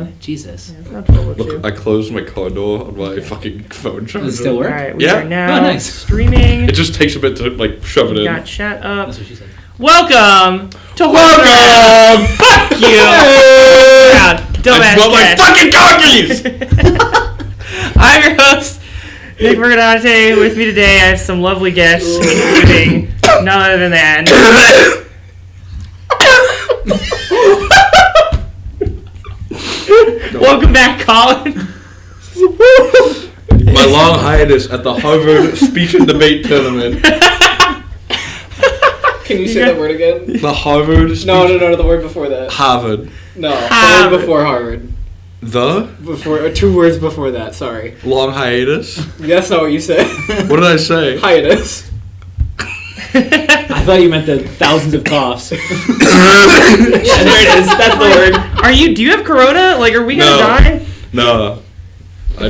Really? Jesus. Yeah, not 12:02. Look, I closed my car door on my fucking phone charger. Does it still work? All right, we Yeah. are now Oh, nice. streaming. It just takes a bit to like shove it in. Got chat up. That's what she said. Welcome to Welcome! Fuck you! Hey! Proud, I smell like dumbass fucking cookies! I'm your host, Nick Vergadante. With me today, I have some lovely guests, including none other than Welcome back, Colin. My long hiatus at the Harvard Speech and Debate Tournament. Can you say that word again? The Harvard Speech... No, the word before that. Harvard. No, the Harvard. word before Harvard. The? 2 words before that, sorry. Long hiatus? That's not what you said. What did I say? Hiatus. I thought you meant the thousands of coughs. Yeah, there it is. That's the word. Do you have corona? Like, are we gonna No. die? No.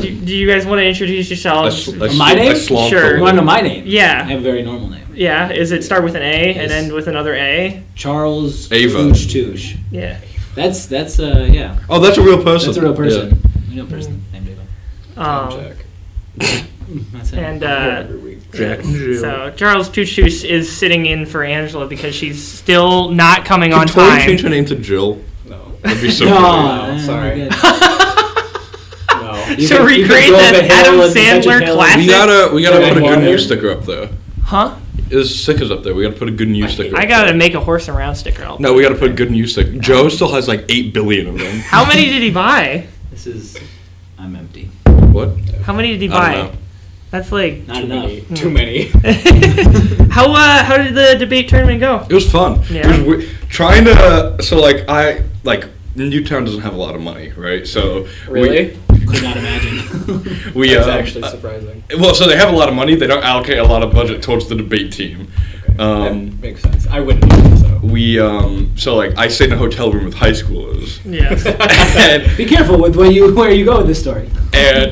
Do you guys want to introduce yourselves? My name? Sure. You want to know my name? I Yeah. have a very normal name. Yeah. Is it start with an A and Yes. end with another A? Charles Ava. Touche. Yeah. That's yeah. Oh, that's a real person. That's a real person. A real person named Ava. Jack. That's it. And Every week. Jack and Jill. so Charles Tuchus is sitting in for Angela because she's still not coming on Could Tori time. change her name to Jill? No. That'd be so No, funny. No, sorry. we're good. No. You So could- you could recreate grow up that a hill Adam and catch a Sandler tail. classic. We gotta Yeah, put a good water. news sticker up there. Huh? There's stickers up there. We gotta put a good news sticker I up gotta there. make a horse and round sticker. I'll No, we gotta put a good news sticker. Joe still has like 8 billion of them. How many did he buy? This is. I'm empty. What? How many did he I buy? don't know. That's like. Not enough. Too many. How did the debate tournament go? It was fun. Yeah. It was Newtown doesn't have a lot of money, right? So Really? Could not imagine. we That's actually surprising. well, so they have a lot of money. They don't allocate a lot of budget towards the debate team. Okay. That makes sense. I wouldn't either, so. We so like I stayed in a hotel room with high schoolers. Yes. and, Be careful with where you go with this story. and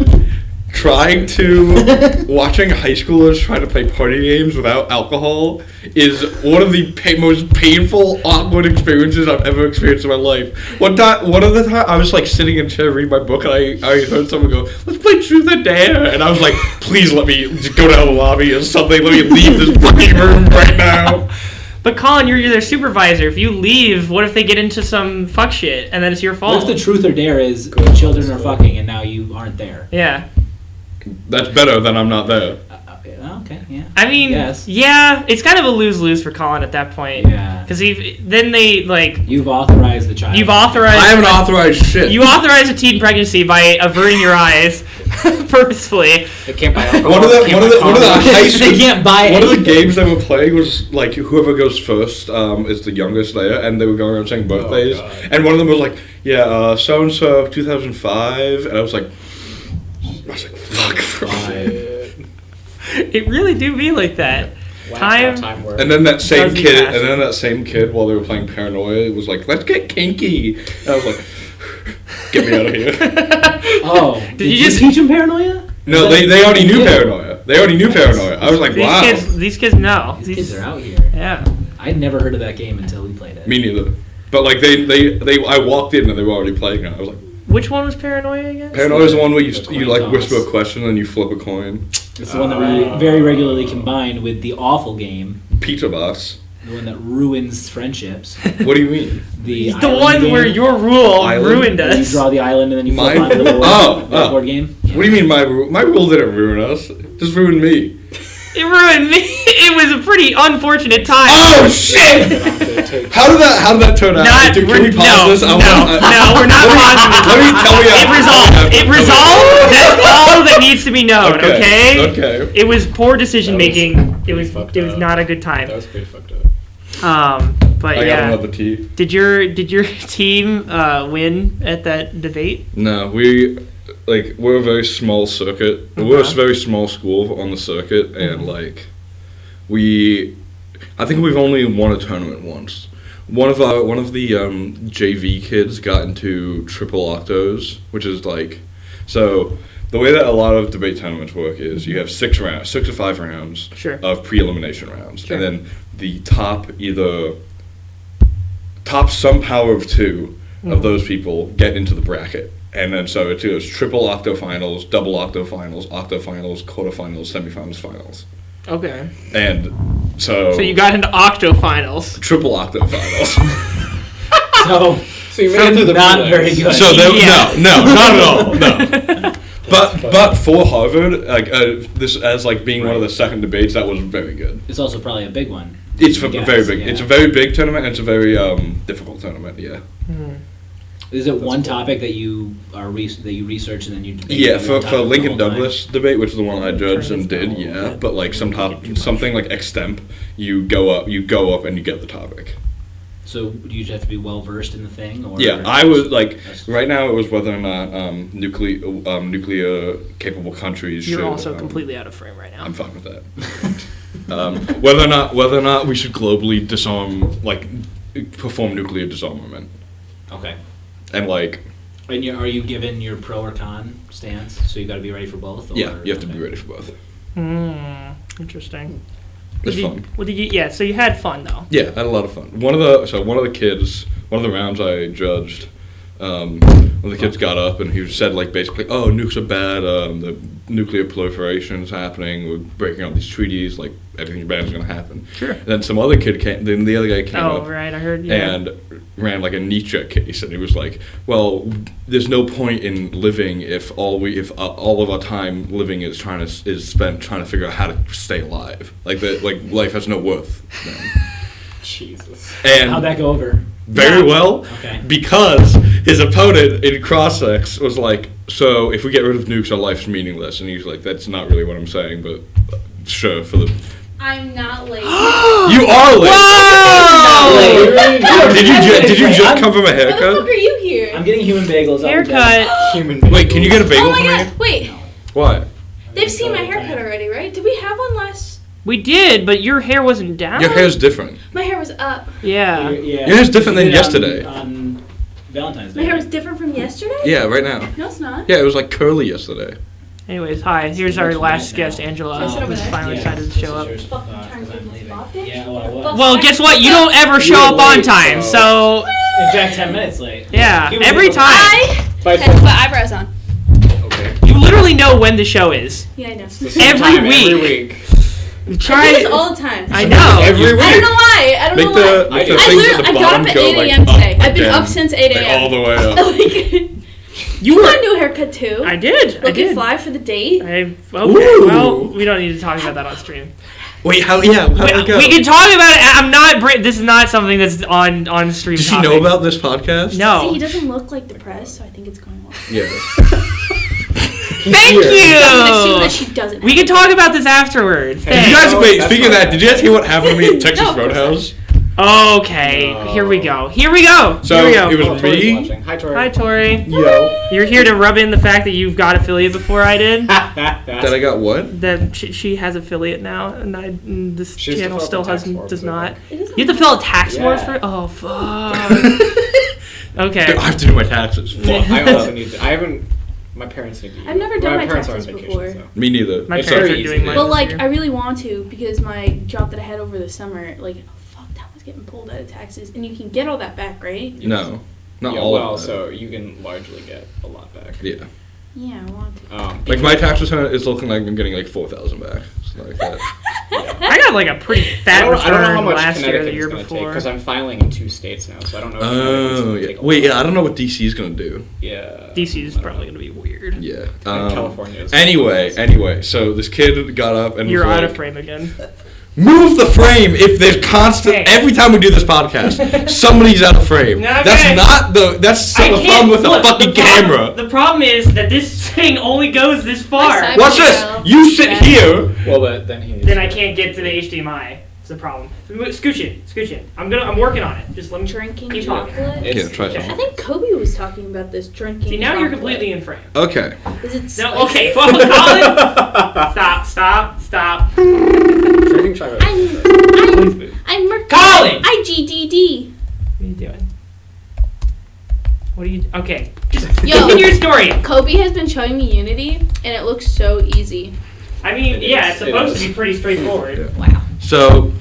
watching high schoolers try to play party games without alcohol is one of the most painful, awkward experiences I've ever experienced in my life. One of the time, I was like sitting in a chair reading my book, and I heard someone go, "Let's play Truth or Dare," and I was like, "Please let me just go down the lobby or something. Let me leave this fucking room right now." But Colin, you're their supervisor. If you leave, what if they get into some fuck shit and then it's your What fault? if the truth or dare is children are fucking and now you aren't there? Yeah. That's better than I'm not there. Okay, yeah. I mean, Yes. yeah, it's kind of a lose-lose for Colin at that point. Yeah. Because then they, like, You've authorized the child. you've authorized... I haven't authorized shit. You authorized a teen pregnancy by averting your eyes purposefully. They can't buy alcohol. One of the high school, They can't buy one of the anything. games they were playing was like whoever goes first is the youngest there, and they were going around saying birthdays. God. And one of them was like, "Yeah, so and so 2005," and I was like, "Fuck." It really do be like that. Time work. And then that same Doesn't kid, pass. while they were playing Paranoia, was like, "Let's get kinky." And I was like, "Get me out of here." Oh. Did you just teach them paranoia? No, they already knew Paranoia. They already knew Paranoia. I was like, "Wow." These kids know. These kids are out here. Yeah. I'd never heard of that game until we played it. Me neither. But like I walked in and they were already playing it. I was like, Which one was Paranoia again? Paranoia is the one where you coin like toss. whisper a question and you flip a coin. It's the one that we very regularly combine with the awful game, Pizza box. the one that ruins friendships. What do you mean? The The island one game, where your rule Island? ruined where you us. draw the island and then you flip My- onto the board. Oh, that oh. board game. What do you mean my rule? My rule didn't ruin us. It just ruined me. It ruined me. It was a pretty unfortunate time. Oh shit! How did that turn out? Can we pause this? No, we're not pausing this. Let me tell you. It resolved. It resolved. That's all that needs to be known. Okay. Okay. It was poor decision making. It was fucked it was up. not a good time. That was pretty fucked up. But I got yeah. another tea. Did your team win at that debate? No, we're a very small circuit. We're a very small school on the circuit, and I think we've only won a tournament once. One of the JV kids got into triple octos, which is so. The way that a lot of debate tournaments work is you have 6 to 5 rounds Sure. of pre-elimination rounds, Sure. and then the top some power of 2 of those people get into the bracket. And then so it goes triple octofinals, double octofinals, quarterfinals, semifinals, finals. Okay. And so... So you got into octofinals. Triple octofinals. So you made it through the not prelims. very good. So there, Yeah. no, not at all, no. But for Harvard, like this as like being one of the second debates, that was very good. It's also probably a big one. It's I very guess, big. yeah. It's a very big tournament. And it's a very difficult tournament. Yeah. Is it one topic that you that you research and then you debate? Yeah, on one for topic the Lincoln whole time? Douglas debate, which is the one I judged and did, Oh, yeah. But like something like extemp, you go up and you get the topic. So do you have to be well versed in the thing? Or Yeah, I was like That's- right now it was whether or not nuclear capable countries. You're should, also completely out of frame right now. I'm fine with that. Whether or not we should globally disarm, like perform nuclear disarmament, Okay. and like And are you given your pro or con stance? So you got to be ready for both? Or, yeah, you have to be okay. ready for both. Interesting. It's Did you- fun. What did you? Yeah. So you had fun though. Yeah, I had a lot of fun. One of the rounds I judged, one of the kids got up and he said like basically, oh, nukes are bad, the nuclear proliferation is happening, we're breaking all these treaties, like everything bad is going to happen. Sure. And then some other kid came, then the other guy came Oh up right, I heard. Yeah. and ran like a Nietzsche case, and he was like, well, there's no point in living if all of our time living is spent trying to figure out how to stay alive. Like life has no worth. Then. Jesus. And How'd that go over? very Yeah. well, Okay. because his opponent in cross-ex was like, so if we get rid of nukes, our life's meaningless. And he's like, that's not really what I'm saying, but sure, for the... I'm not late. You are late! Whoa! Did you just come from a What the fuck haircut? are you here? I'm getting human bagels. I'll be done. Haircut. Human Wait, can you get a bagel Oh my for god! me? Wait, What? they've seen my haircut already, right? Did we have one last? We did, but your hair wasn't down. Your hair's different. My hair was up. Yeah. Yeah. Yours is different than You did it yesterday. On Valentine's Day. My hair was different from yesterday. Yeah, right now. No, it's not. Yeah, it was like curly yesterday. Anyways, hi. Here's our Looks last right now. guest, Angela, Can I sit over who's there? finally Yeah, decided to this show is up. yours, Fucking trying 'cause to I'm do this leaving. spot, bitch. Yeah, well, I was. Well, guess what? You don't ever show up on time, so In fact, 10 minutes late. yeah, Human every bagels. time. I Vice had to put versa. eyebrows on. Okay. You literally know when the show is. Yeah, I know. The same Every time, week. Every week. You I try. do this all the time. I know. Every I don't week. know why. I don't Make know the why. make the I things literally- at the I got bottom up at go 8 like a.m. up today. I've been again. up since 8 Like, a.m. all the way up. Like, You you were. want a new haircut too? I did. I Looking did. fly for the date. Okay. Ooh. Well, we don't need to talk about that on stream. Wait, how did it go? We can talk about it. I'm not. This is not something that's on stream. Did she know about this podcast? See, No. he doesn't look like depressed, so I think it's going well. Yeah. Thank I'm gonna assume that you. she doesn't. We can talk about this afterwards. Did you Thanks. guys Oh, wait? that's Speaking of not that, bad. did you guys hear what happened to me at Texas No, of course Roadhouse? Okay. Here we go. Here we go. So Here we go. it was Oh, Tori's me. watching. Hi, Tori. Hi, Tori. Yo. You're here to rub in the fact that you've got affiliate before I did. That I got what? That she has affiliate now, and this She has to channel fill still out the tax does forms, I not. It doesn't You have to fill out tax Yeah. forms for. Oh fuck. Okay. I have to do my taxes. Fuck. I also need to. I haven't. My parents need to. I've never done my parents are on taxes vacation, before. so. Me neither. My It's parents very are doing easy. mine. But this like, year. I really want to because my job that I had over the summer, like, fuck, that was getting pulled out of taxes, and you can get all that back, right? No, not Yeah, all well, of it. so you can largely get a lot back. Yeah. Yeah, I want to. Like my tax return is looking like I'm getting like 4,000 back. Something like that. I got like a pretty fat I don't know how return much last year, or the Connecticut year is going to take before. because I'm filing in 2 states now, so I don't know. If Connecticut's Oh gonna yeah. take a Wait, lot. yeah. I don't know what DC is gonna do. Yeah. DC is probably gonna be weird. Yeah. And California is. Anyway, so this kid got up and You're was out like, of frame again. move the frame if there's constant. Hey. Every time we do this podcast, somebody's out of frame. Okay. That's not the. That's I the can't- problem with look, the fucking camera. The problem is that this thing only goes this far. side- Watch this. You sit Yeah. here. Well, but then he. Then I can't get to the HDMI. It's the problem. Scooch in. I'm working on it. Just let me Drinking keep chocolate. talking. Yeah, try Okay. I some. think Kobe was talking about this drinking. See, now you're chocolate. completely in frame. Okay. Is it No, spicy? okay, well, Colin, stop. Drinking chocolate. I'm Colin! IGDD. What are you doing? What are you? Okay, just Yo. continue your story. Kobe has been showing me Unity, and it looks so easy. I mean, It yeah, is, it's it supposed is. to be pretty straightforward. Yeah. Wow. So,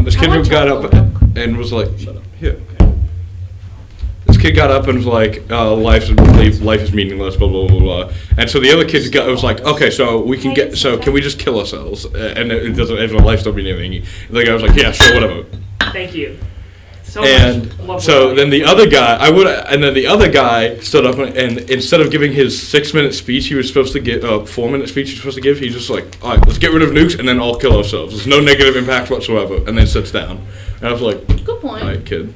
this kid I want got up chocolate. and was like, Shut up. here. This this kid got up and was like, life is meaningless, blah blah blah blah. And so the other kids was like, okay, so can we just kill ourselves? And it doesn't, if our life's not mean anything. And the guy was like, yeah, sure, whatever. Thank you. So And much. so then the other guy stood up and instead of giving his 6-minute speech, he was supposed to give 4-minute speech. He was supposed to give. He just like, all right, let's get rid of nukes and then all kill ourselves. There's no negative impact whatsoever. And then sits down. And I was like, Good point. all right, kid.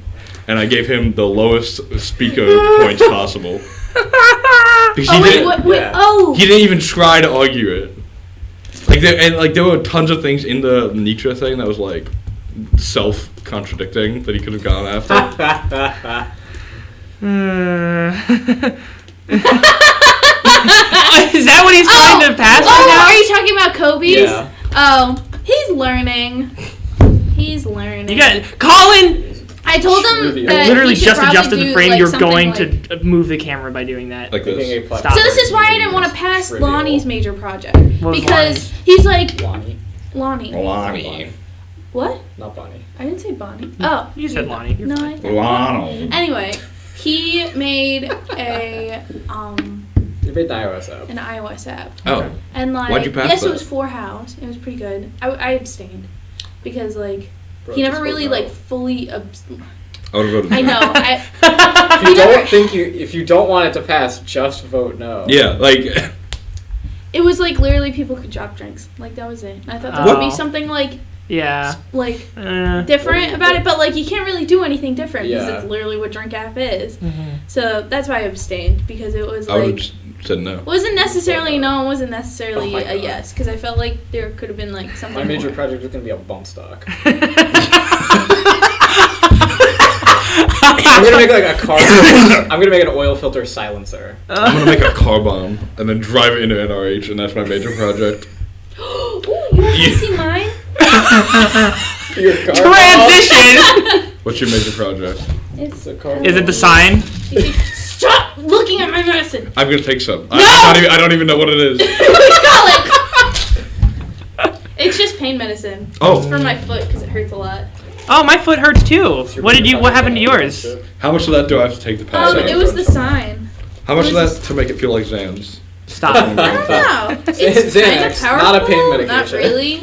And I gave him the lowest speaker points possible because he didn't even try to argue it. There were tons of things in the Nietzsche thing that was like self-contradicting that he could have gone after. Is that what he's trying to pass right now? Are you talking about Kobe's? Yeah. Oh, he's learning. He's learning. You got Colin. I told him Trivia. that I literally we should just probably adjusted the do, frame. like, You're something going like- to move the camera by doing that. Like this. Stop. So this is why I didn't want to pass Trivial. Lonnie's major project What was because he's like Lonnie. Lonnie. What? Not Bonnie. I didn't say Bonnie. Oh, You said Lonnie. You're no, fine. I said Lionel. Anyway, he made a You made the iOS app. an iOS app, Oh, and like Why'd you pass yes, that? it was for house. It was pretty good. I abstained because like Bro, he just never vote really no. like fully. I would have voted. I know. If you don't want it to pass, just vote no. Yeah, like It was like literally people could drop drinks. Like that was it. I thought there Oh. would be something like Yeah. different about it, but like you can't really do anything different because Yeah. it's literally what Drink App is. Mhm. So that's why I abstained because it was I would like have said no. wasn't necessarily no, it wasn't necessarily Oh my a God. yes because I felt like there could have been like something. My major more. project is gonna be a bump stock. I'm gonna make like a car. I'm gonna make an oil filter silencer. I'm gonna make a car bomb and then drive it into NRH, and that's my major project. Ooh, you want to see mine? Your car Transition. What's your major project? It's a car. Is it the sign? Stop looking at my medicine. I'm gonna take some. No! I don't even know what it is. Call it. It's just pain medicine. Oh. It's for my foot because it hurts a lot. Oh, my foot hurts too. What happened to yours? How much of that do I have to take to pass out? It was the sign. How much of it was that to make it feel like Zans? Stop. I don't know. It's kind of Xanax, powerful. not a pain Not medication. really.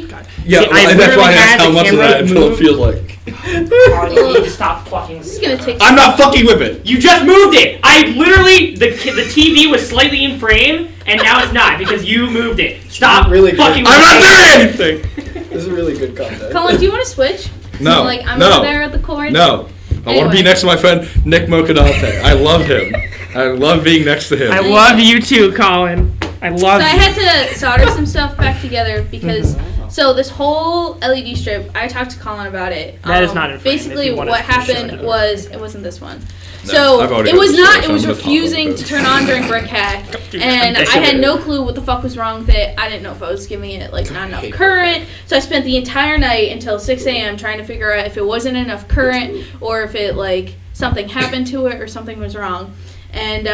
Yeah, See, I that's why I literally asked had how the much of camera that until it move. feels like. You need to stop fucking. This is gonna take. I'm not fucking with it. You just moved it. I literally the TV was slightly in frame and now it's not because you moved it. Stop Really good. fucking. I'm not with doing anything. This is really good content. Colin, do you want to switch? No. So, like I'm no. over there at the corner. No. I want to be Anyway. next to my friend Nick Mocadante. I love him. I love being next to him. I love you too, Colin. I love So I you. had to solder some stuff back together because so this whole LED strip, I talked to Colin about it. That is not in frame, if Basically, you wanna what show happened it. was it wasn't this one. No, So I've already it got was the not. story, It so was I'm gonna talk refusing about to it. turn on during Brick Hack, and I had no clue what the fuck was wrong with it. I didn't know if I was giving it like not enough current. So I spent the entire night until 6 a.m. trying to figure out if it wasn't enough current or if it like something happened to it or something was wrong. And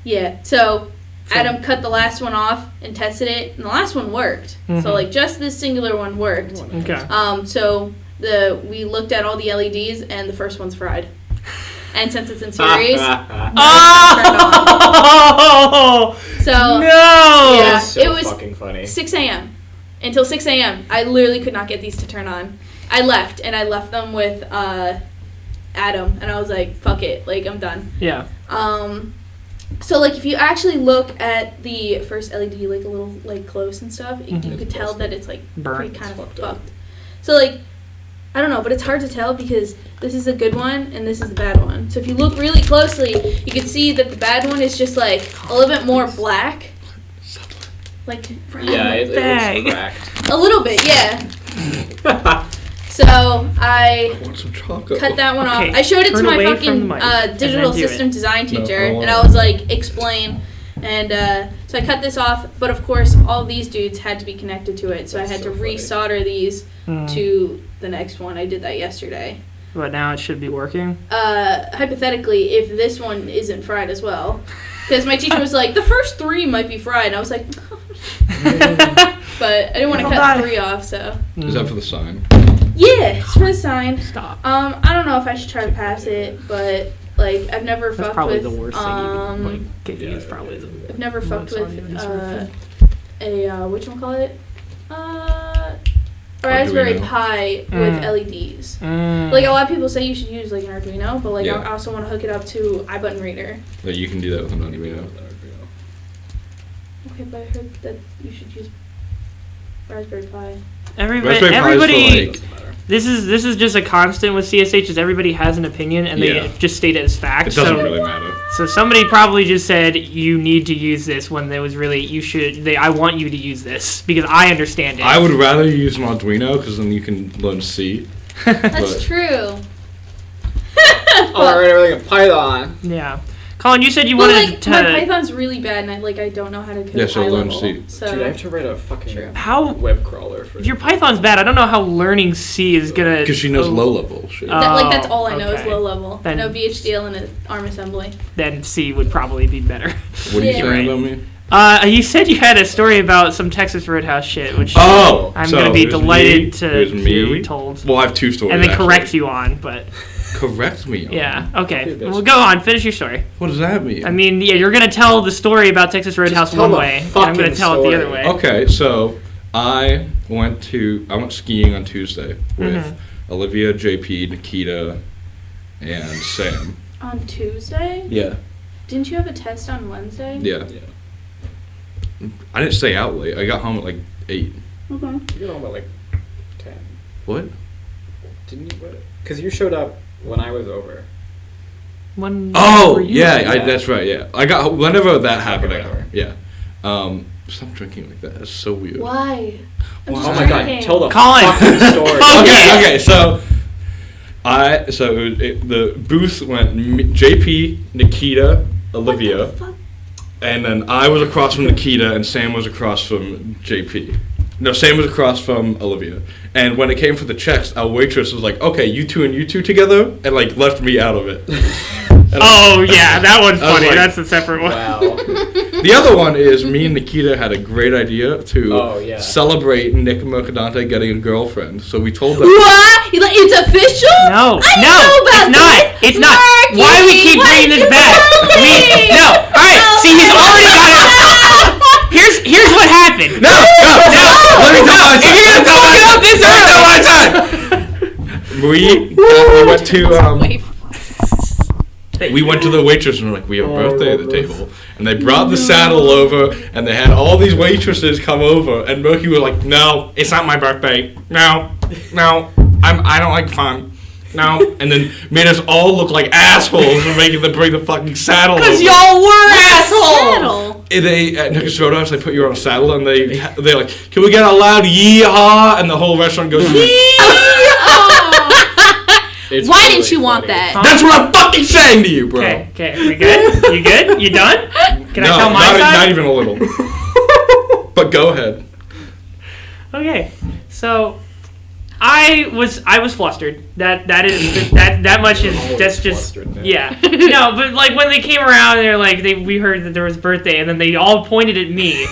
yeah, so Adam cut the last one off and tested it, and the last one worked. Mhm. So like just this singular one worked. Okay. So we looked at all the LEDs, and the first one's fried. And since it's in series, Oh so no! yeah, That's so it was fucking funny. 6 a.m. Until 6 a.m. I literally could not get these to turn on. I left, and I left them with Adam, and I was like, "Fuck it, like I'm done." Yeah. So like if you actually look at the first LED like a little like close and stuff, you Mhm. could tell that it's like Burnt. pretty kind of Fucked up. fucked. So like I don't know, but it's hard to tell because this is a good one and this is the bad one. So if you look really closely, you can see that the bad one is just like a little bit more black. Like Yeah, it Bag. looks cracked. a little bit, yeah. So I I want some chocolate. cut that one Okay, off. I showed it to turn my away from fucking the mic and digital then do system it. design No, teacher, I want and I it. was like, explain. And so I cut this off, but of course, all these dudes had to be connected to it, so That's I had so to funny. resolder these Hmm. to the next one. I did that yesterday. But now it should be working. Hypothetically, if this one isn't fried as well. Because my teacher was like, the first 3 might be fried, and I was like, but I didn't want to Hold cut on. 3 off, so. Is that for the sign? Yeah, it's for the sign. Stop. I don't know if I should try to pass it, but Like I've never That's fucked probably with the worst thing you can, like, cooking is probably the I've never fucked most with unusual a whatchamacallit? Raspberry Arduino. Pi with LEDs. Like a lot of people say you should use like an Arduino, but like Yeah. I also want to hook it up to iButton Reader. But you can do that with an Arduino. Okay, but I heard that you should use Raspberry Pi. Raspberry Pi is for, Everybody. like- This is just a constant with CSH. Is everybody has an opinion and Yeah. they just state it as fact. It doesn't so, really matter. so somebody probably just said you need to use this when there was really you should. I want you to use this because I understand it. I would rather use an Arduino because then you can learn C. That's But- true. Alright, everything in Python. Yeah, Colin, you said you Well, wanted like to. my Python's really bad, and I don't know how to code Yeah, so high learn level. C. So Dude, I have to write a fucking How web crawler for if your Python's bad? I don't know how learning C is gonna. Because she knows low level shit. that's Oh, all I know is okay. low level. Then- I know VHDL and ARM assembly. Then C would probably be better. What are you Yeah. saying Right. about me? You said you had a story about some Texas Roadhouse shit, which Oh! I'm so gonna be it was delighted me, to it was hear me. retold, Well, I have two stories. and then actually. correct you on. But Correct me on. yeah, okay. Okay, bitch. Well, go on. Finish your story. What does that mean? I mean, yeah, you're gonna tell the story about Texas Roadhouse tell one the way, and I'm gonna fucking tell it the other story. way. Okay, so I went skiing on Tuesday with Mm-hmm. Olivia, JP, Nikita, and Sam. On Tuesday? Yeah. Didn't you have a test on Wednesday? Yeah. I didn't stay out late. I got home at like 8. Okay. You got home at like 10. What? Didn't you? Because you showed up when I was over. When Oh, were you yeah, there? that's right, yeah. I got, whenever that happened, I got whatever. home. Yeah. Stop drinking like that. That's so weird. Why? I'm Wow. just Oh my god, drinking. tell the Colin. fucking story. Okay, so the booth went JP, Nikita, Olivia, Fuck. and then I was across from Nikita and Sam was across from JP. No, Sam was across from Olivia. And when it came for the checks, our waitress was like, "Okay, you two together," and like left me out of it. And Oh yeah, that one's I was funny. like- That's a separate one. Wow. The other one is me and Nikita had a great idea to Oh, yeah. celebrate Nick Mercadante getting a girlfriend. So we told them. What? It's official? No, I no, know about it's not. this. It's not. Marky, Why do we keep why bringing did this you back? tell me? No. All right. See, he's already got it. Here's what happened. No. Let me tell my If you're gonna fuck it up this early, We went to we went to the waitress and we're like, we have a birthday at the table, and they brought the saddle over, and they had all these waitresses come over, and Murky was like, no, it's not my birthday. No, I don't like fun. No, and then made us all look like assholes for making them bring the fucking saddle over. because y'all were assholes. Saddle. They at Nick's Roadhouse, they put you on a saddle, and they're like, can we get a loud yee-haw? And the whole restaurant goes, It's Why really didn't you want funny. that? That's what I'm fucking saying to you, bro. Okay, we good? You good? You done? Can I No, tell my not, side? not even a little. But go ahead. Okay, so I was flustered. That much is Always that's just flustered, man. yeah. No, but like when they came around, they're like we heard that there was a birthday, and then they all pointed at me.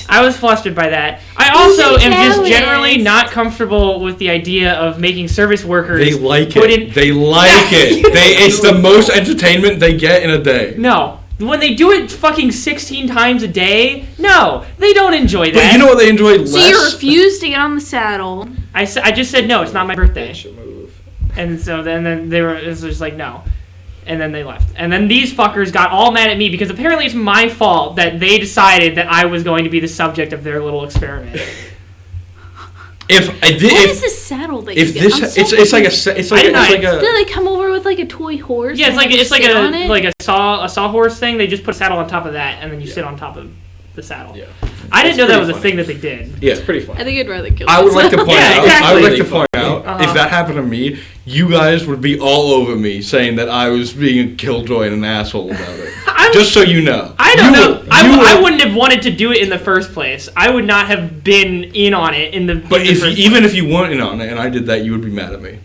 I was flustered by that. I also am just jealous. generally not comfortable with the idea of making service workers. They like put it. in- They like it. It's the most entertainment they get in a day. No. When they do it fucking 16 times a day, no, they don't enjoy that. But you know what they enjoy less? So you refused to get on the saddle. I just said no, it's not my birthday. Should move. And so then they were, it was just like, no. And then they left. And then these fuckers got all mad at me because apparently it's my fault that they decided that I was going to be the subject of their little experiment. If I did, What is this saddle that if you this, get? I'm so it's like a, confused. it's like I didn't it's know. like Do a. they come over with like a toy horse? Yeah, and you it's like sit on it? a sawhorse thing. They just put a saddle on top of that, and then you sit on top of the saddle. Yeah. I didn't It's know that pretty was a funny. thing that they did. Yeah. It's pretty fun. I think I'd rather kill I would like to point Yeah, out. exactly. I would like to Really point funny. out Uh-huh. if that happened to me, you guys would be all over me saying that I was being a killjoy and an asshole about it. Just so you know. I don't You know. would- I you would- wouldn't have wanted to do it in the first place. I would not have been in on it in the. But in the if first even if you weren't in on it and I did that, you would be mad at me.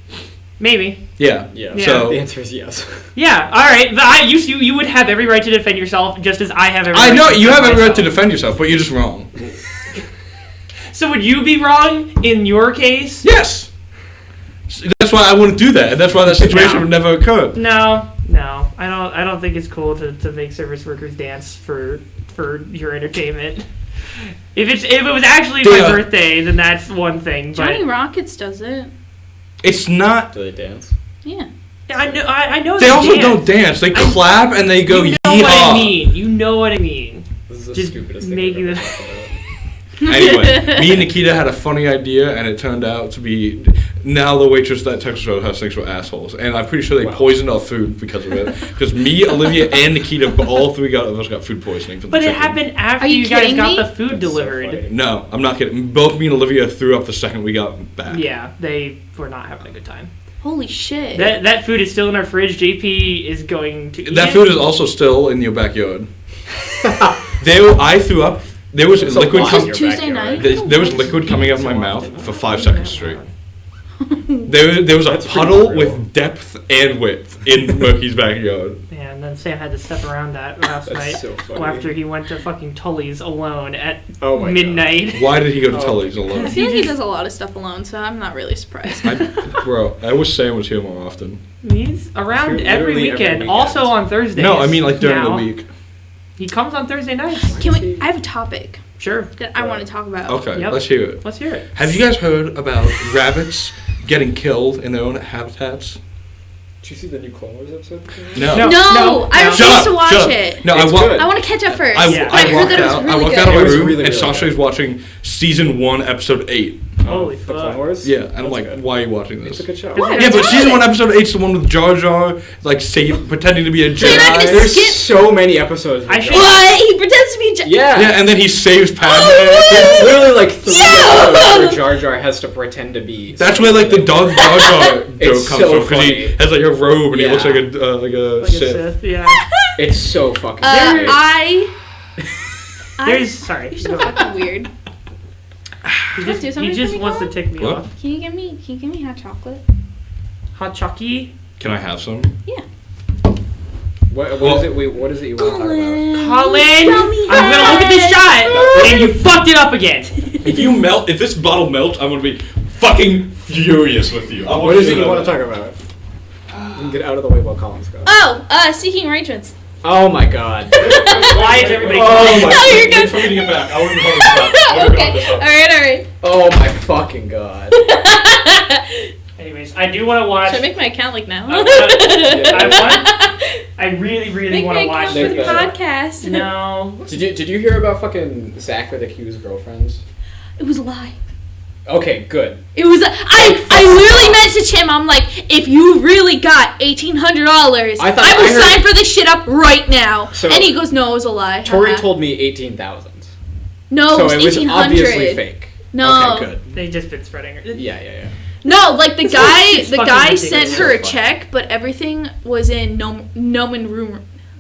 maybe. Yeah. Yeah. Yeah. So The answer is yes. Yeah. All right. But you would have every right to defend yourself, just as I have every. I right know to you have defend every right to myself. defend yourself, but you're just wrong. So would you be wrong in your case? Yes. That's why I wouldn't do that, and that's why that situation No. would never occur. No. No, I don't think it's cool to make service workers dance for your entertainment. If it was actually my birthday, then that's one thing. But Johnny Rockets does it. It's not. Do they dance? Yeah. I know. They also dance. don't dance. They clap and they go You know yeehaw. what I mean. You know what I mean. This is the Just stupidest thing making I've the- ever thought about. Anyway, me and Nikita had a funny idea, and it turned out to be now the waitress that Texas Roadhouse thinks we're assholes, and I'm pretty sure they poisoned our food because of it. Because me, Olivia, and Nikita, all three of us got food poisoning from the But it chicken. happened after Are you you guys kidding got me? the food That's so delivered. funny. No, I'm not kidding. Both me and Olivia threw up the second we got back. Yeah, they were not having a good time. Holy shit. That food is still in our fridge. JP is going to eat That it. food is also still in your backyard. I threw up. There was It's a liquid. lot in your Tuesday backyard. night? There was liquid coming out of my mouth for 5 seconds straight. There was a That's pretty puddle unreal. with depth and width in Murky's backyard. Yeah, and then Sam had to step around that last That's night so funny. after he went to fucking Tully's alone at Oh my God. midnight. Why did he go to Oh. Tully's I alone? feel like he just- does a lot of stuff alone, so I'm not really surprised. I wish Sam was here more often. He's around Here every literally every weekend, weekend. also on Thursdays. No, I mean like during now. the week. He comes on Thursday nights. Can we? I have a topic Sure. that I want to talk about. Okay, Yep. let's hear it. Let's hear it. Have you guys heard about rabbits getting killed in their own habitats? Did you see the new Clone Wars episode? No. No, No, I no. refuse to watch Shut up. it. No, It's good. I want to catch up first. I Yeah. I heard walked that it was out. really I walked good. out of my It was room, really, and really Sasha good. was watching season 1, episode 8. Holy The fuck. Clone Wars? Yeah, and I'm That's like, good. why are you watching It's this? a good show. Why? Yeah, but It's season good. 1, episode 8's the one with Jar Jar, like, pretending to be a you're not gonna Jedi. There's skip- so many episodes. I with should- Jar Jar. What? He pretends to be. Yeah. Yeah, and then he saves Padme. There's literally like 3 Yeah. episodes where Jar Jar has to pretend to be. That's where like the dog Jar Jar joke It's comes so from because he funny. has like a robe and he Yeah. looks like a Like a Sith. Sith, yeah. It's so fucking. I. There's sorry. You're so fucking weird. He Can I just, do he something just for me, wants to Colin? tick me What? off. Can you give me hot chocolate? Hot Chucky. Can I have some? Yeah. What Well- is it? What is it you want to talk about? Colin, Tell me I'm gonna look at this that. shot, and you fucked it up again. If this bottle melts, I'm gonna be fucking furious with you. What is it you want to talk about? You can get out of the way while Colin's going. Seeking arrangements. Oh my God. Why is everybody? Oh my No, you're good. Thanks for reading it back. I wouldn't have held this up. I wouldn't have held this Okay. up. Alright. Oh my fucking God. Anyways, I do want to watch. Should I make my account like now? I really Make want my to watch account for the Make that. podcast. No. Did you hear about fucking Zach with Q's girlfriends? It was a lie. Okay, good. It was. I literally messaged him. I'm like, if you really got $1,800, I thought- I will I heard- sign for this shit up right now. So- and he goes, no, it was a lie. Tori Haha. told me 18,000. No, So it was it was 1,800. obviously fake. No. Okay, good. They just been spreading it. Yeah. No, like the guy, it's the fucking guy ridiculous. sent her a So funny. check, but everything was in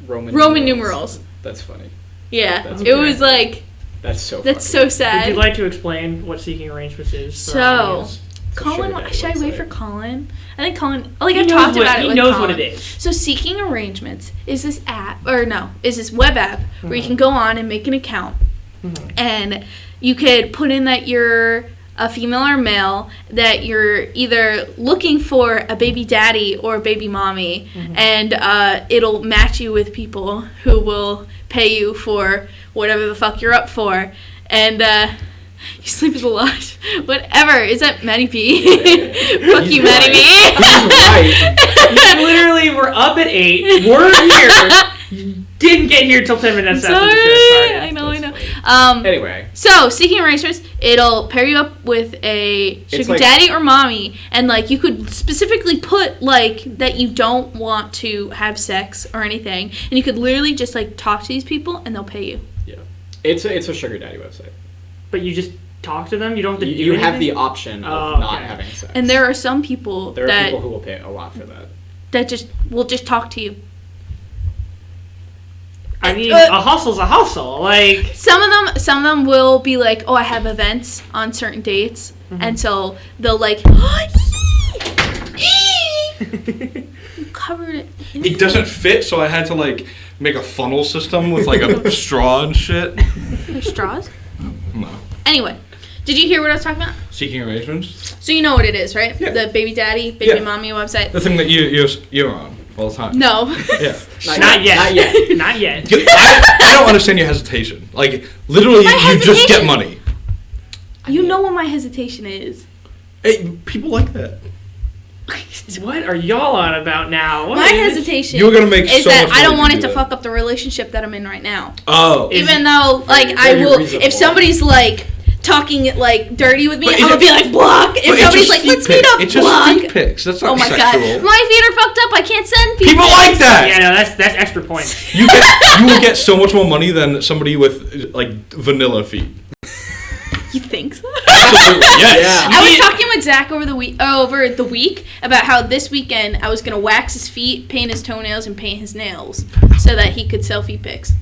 Roman numerals. That's funny. Yeah, That's it okay. was like That's so that's funny. so sad. Would you like to explain what seeking arrangements is? for our So, audience? It's a Colin, sugar daddy should I wait website. for Colin? I think Colin. Like He I've knows talked what- about it. he with knows Colin. what it is. So seeking arrangements is this app, or no, is this web app where you can go on and make an account, and you could put in that you're a female or male, that you're either looking for a baby daddy or a baby mommy, and it'll match you with people who will pay you for whatever the fuck you're up for, and you sleep a lot. Whatever. Is that Manny P? Fuck He's you, Manny right. P. You literally were up at 8. We're here. Didn't get here till 10 minutes after the show Sorry. started. I know. Anyway, So, seeking arrangements, it'll pair you up with a sugar like- daddy or mommy, and like you could specifically put like that you don't want to have sex or anything, and you could literally just like talk to these people and they'll pay you. yeah, it's a sugar daddy website. But you just talk to them. You don't have to do You have the anything? option of Oh, not okay. having sex. And there are some people there are that people who will pay a lot for that. just will just talk to you. I mean, a hustle's a hustle. Like, Some of them will be like, oh, I have events on certain dates, and so they'll like covered it. It doesn't fit, so I had to like make a funnel system with like a straw and shit. There's straws. No. Anyway, did you hear what I was talking about? Seeking arrangements. So you know what it is, right? Yeah. The baby daddy, baby Yeah. mommy website. The thing that you're on. all the time. No. Yeah. Not yet. Not yet. Not yet. I don't understand your hesitation. Like, literally, My you just get hesitation- money. You know what my hesitation is. Hey, people like that. What are y'all on about now? What My is- hesitation You're gonna make is so that much I don't money want if it you to do that. fuck up the relationship that I'm in right now. Oh. Is- Even though, like, I very will, reasonable. if somebody's like talking like dirty with me, But I'm gonna be like block. But If it's somebody's just like, feet let's pics. meet up, It's just block. feet pics. That's not Oh my sexual. god, my feet are fucked up. I can't send feet People pics. like that. Yeah, no, that's extra points. You will get so much more money than somebody with like vanilla feet. You think so? Absolutely, yes. I was talking with Zach over the week about how this weekend I was gonna wax his feet, paint his toenails, and paint his nails so that he could sell feet pics.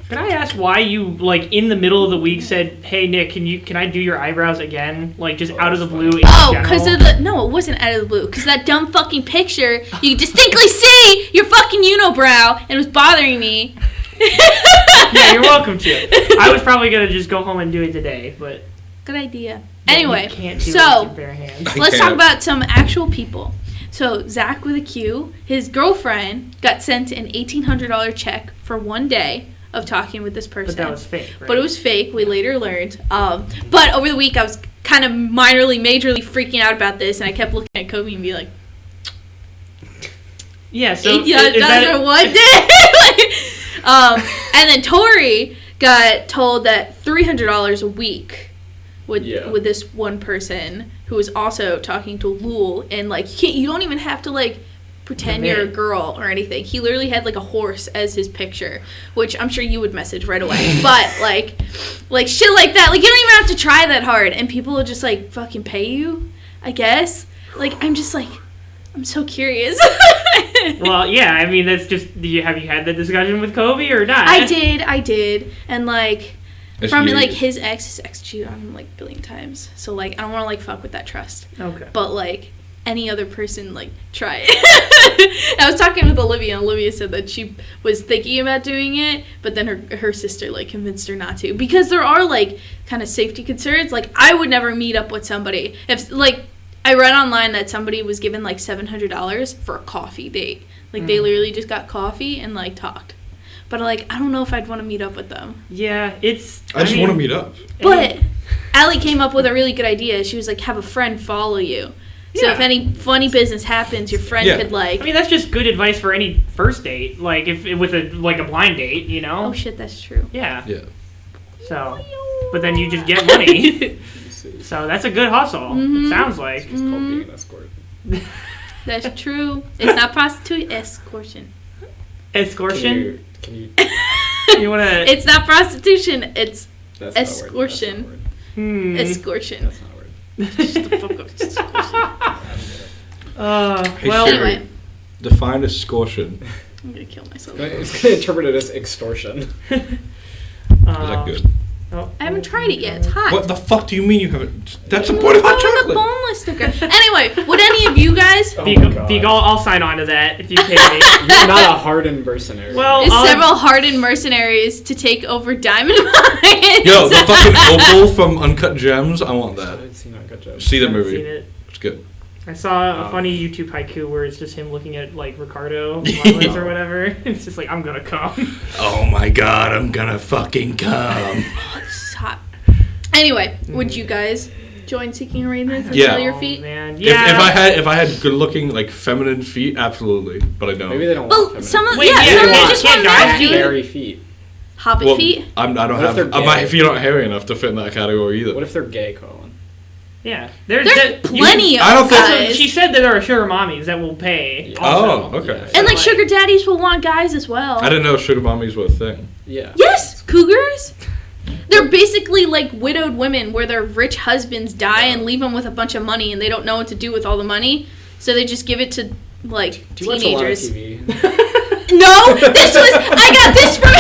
Can I ask why you like in the middle of the week said, "Hey Nick, can I do your eyebrows again?" Like just out of the blue. Oh, because of the no, it wasn't out of the blue. Because that dumb fucking picture, you could distinctly see your fucking unibrow, and it was bothering me. Yeah, you're welcome to. I was probably gonna just go home and do it today, but Good idea. you Anyway, can't do it so with your bare hands. I let's can't. talk about some actual people. So Zach with a Q, his girlfriend got sent an $1,800 check for one day of talking with this person. But that was fake, right? But it was fake. We later learned. But over the week, I was kind of majorly freaking out about this, and I kept looking at Kobe and be like, Yeah. So $1,800 for one day. And then Tori got told that $300 a week with this one person who was also talking to Lul, and like you don't even have to like pretend you're a girl or anything. He literally had like a horse as his picture, which I'm sure you would message right away. But like shit like that, like you don't even have to try that hard, and people will just like fucking pay you, I guess. Like I'm just like, I'm so curious. Well, yeah. I mean, that's just. Have you had that discussion with Kobe or not? I did, and like It's from you. like his ex cheated on him like a billion times, so like I don't want to like fuck with that trust. Okay. But like any other person, like try it. I was talking with Olivia, and Olivia said that she was thinking about doing it, but then her sister like convinced her not to, because there are like kind of safety concerns. Like I would never meet up with somebody if like. I read online that somebody was given like $700 for a coffee date. Like they literally just got coffee and like talked. But like I don't know if I'd want to meet up with them. Yeah, it's. I just want to meet up. But Allie came up with a really good idea. She was like, have a friend follow you. So if any funny business happens, your friend could like. I mean, that's just good advice for any first date. Like if with a blind date, you know. Oh shit, that's true. Yeah. Yeah. So, but then you just get money. So that's a good hustle. Mhm. It sounds like. It's called being an escort. That's true. It's not prostitute, extortion. Escortion. Can you? You wanna? It's not prostitution. It's That's not a word. Escortion. Hmm. extortion. That's not a word. Shut the fuck up. It's extortion. Hey, Well. Siri, Anyway. define escortion. I'm gonna kill myself. It's gonna interpret it as extortion. Is that good? Oh. I haven't tried it yet. It's hot. What the fuck do you mean you haven't? That's the point of hot Oh, the chocolate. boneless sticker. Anyway, would any of you guys? Oh my God. Beagle, I'll sign on to that if you pay me. You're not a hardened mercenary. Well, Is several hardened mercenaries to take over diamond mines? Yo, the fucking opal from Uncut Gems. I want I that. haven't seen that. Good job. See the I've movie. seen it. It's good. I saw a funny YouTube haiku where it's just him looking at like Ricardo Marlins or whatever. It's just like, I'm gonna come. Oh my god, I'm gonna fucking come. Oh, this is hot. Anyway, would you guys join Seeking Arrangements and Yeah. sell your Oh, feet? man. Yeah. If I had good looking like feminine feet, absolutely. But I don't. Maybe they don't Well, want some of Wait, yeah, yeah, some of can't- them just can't want guys that, do dude. hairy feet. Hobbit Well, feet. I don't What if have. they're My gay? feet aren't hairy enough to fit in that category either. What if they're gay, Colin? Yeah. There's you- plenty I don't of think so. guys. She said that there are sugar mommies that will pay. Yeah. Oh, also. okay. And like Like- sugar daddies will want guys as well. I didn't know sugar mommies were a thing. Yeah. Yes, cougars. They're basically like widowed women where their rich husbands die and leave them with a bunch of money, and they don't know what to do with all the money, so they just give it to like Do you watch a lot of teenagers. TV? No, this was I got this from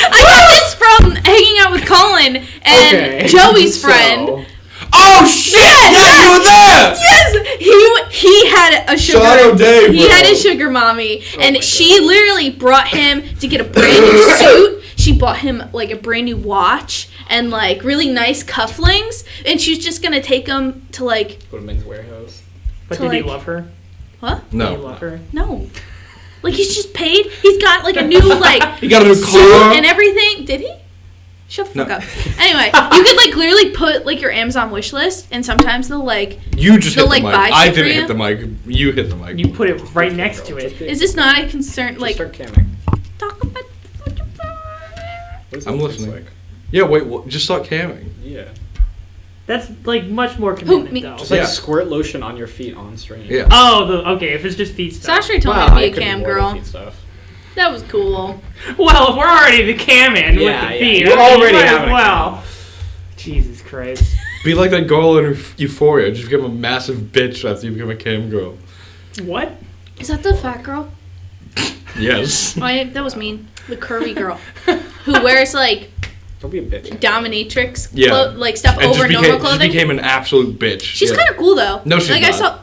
I got this from hanging out with Colin and Okay. Joey's So- friend. Oh shit! Yes, Yeah, you were there. Yes, he had a sugar. Shout out Dave, he bro. had a sugar mommy, and my she literally brought him to get a brand new suit. She bought him like a brand new watch and like really nice cufflinks, and she was just gonna take him to like. Go to Men's Warehouse. But So, did he like- love her? What? You No. love her. No. Like, he's just paid. He's got, like, a new, like, He got a new suit car. and everything. Did he? Shut the fuck No. up. Anyway, you could, like, clearly put, like, your Amazon wish list, and sometimes they'll, like, You just hit They'll, the like, mic. buy I shit for didn't you? hit the mic. You hit the mic. You put it right next to it. is this not a concern? Just Like, start camming. talk about. What does I'm that taste listening. like? Yeah, wait. Just start camming. Yeah. That's like much more commitment me? though. Just like Yeah. squirt lotion on your feet on stream. Yeah. Oh, okay. If it's just feet stuff. Sasha told Wow, me I to be could a cam more girl. than feet stuff. That was cool. Well, if we're already the camming Yeah, with the yeah. feet, You're I mean, already might as having a well. Jesus Christ. Be like that girl in Euphoria. Just become a massive bitch after you become a cam girl. What? Is that the fat girl? Yes. That was mean. The curvy girl who wears like Don't be a bitch. dominatrix Yeah. like stuff And over normal just clothing. became an absolute bitch. She's Yeah. kind of cool though. No, she's like not. I saw.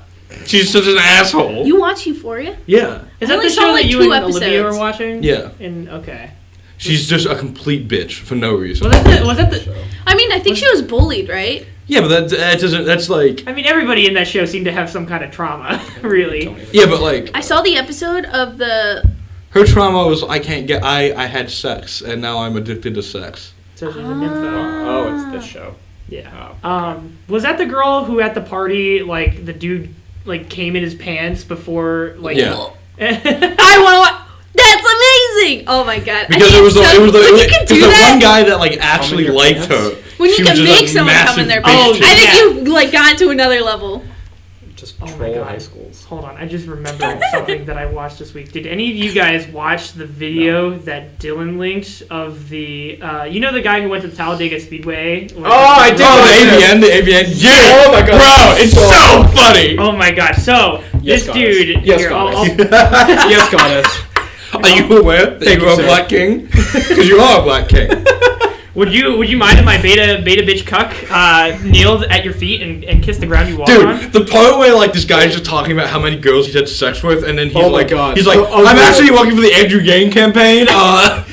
She's such an asshole. You watch Euphoria? Yeah. Is I that only the saw, show like, that you 2 and Olivia were episodes. watching? Yeah. Okay. She's just a complete bitch for no reason. Was that the? I mean, I think she was bullied, right? Yeah, but that doesn't. That's like. I mean, everybody in that show seemed to have some kind of trauma, really. Don't even- Yeah, but like I saw the episode of the. her trauma was I can't get. I had sex and now I'm addicted to sex. So she's an info. Oh, it's this show. Yeah. Oh, Was that the girl who at the party, like, the dude, like, came in his pants before, like... Yeah. I want to watch. That's amazing! Oh my god! Because it was when you the can do one that guy that like actually your liked pants? her. when you She can was just make a someone come in massive their bitch. pants. Oh, I think yeah. you like got to another level. Just Oh my troll God. high schools. Hold on, I just remembered something that I watched this week. Did any of you guys watch the video that Dylan linked of the, you know the guy who went to the Talladega Speedway? Oh, I did. Oh, the AVN. Yeah. Oh my God. Bro, it's so funny. Oh my god, so, Yes, this goddess. dude... Yes, here, goddess. I'll- Yes, goddess. Are you aware that Thank you're you, a sir. black king? Because you are a black king. Would you mind if my beta bitch cuck kneeled at your feet and kissed the ground you walk on? Dude, the part where like this guy's just talking about how many girls he's had sex with, and then he's Oh my like, God. he's like, Oh, I'm no. actually working for the Andrew Yang campaign. That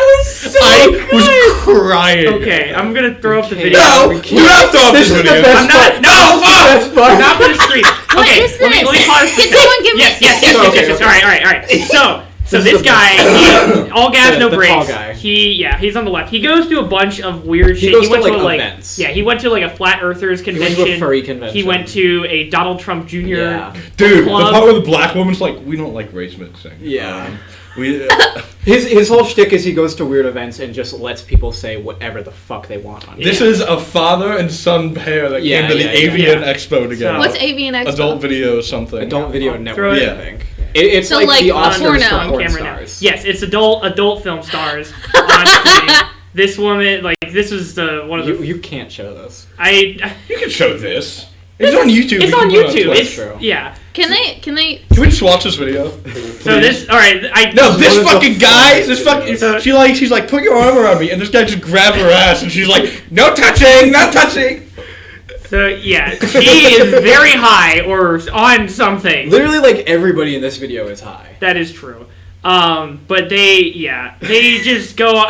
was so I was crying. Okay, I'm gonna throw up the Okay. video. No, We do can't. not throw up this This is the video. best I'm not. No, That's fuck! fun. I'm not gonna scream. What Okay, is let me this? pause. Can someone give me? Yes. Okay. All right. So This this is the guy, he, all gas, no The brakes. tall guy. He's on the left. He goes to a bunch of weird He shit. goes to, went like, to events. Yeah, he went to like a flat earthers He went convention. to a furry convention. He went to a Donald Trump Jr. Yeah. Dude, club. the part where the black woman's like, we don't like race mixing. Yeah. We. His whole shtick is he goes to weird events and just lets people say whatever the fuck they want on This it. is a father and son pair that Yeah, came to the yeah, yeah. Avian Yeah. Expo together. What's Avian Expo? Adult video something. Adult Video I'll Network, throw it- I think. It's So, like, like, the Oscars porno. for on porn camera now. stars. Yes, it's adult film stars on screen. This woman, like, this was the one of the. You can't show this. I. You can show this. It's on YouTube. It's We on can put it YouTube. Twitch. It's True. yeah. Can they? Can we just watch this video? So this, all right. No, this One of the fucking guy. funniest This fucking. videos. She's like, put your arm around me, and this guy just grabbed her ass, and she's like, no touching, not touching. So yeah, she is very high or on something. Literally, like, everybody in this video is high. That is true. But they just go.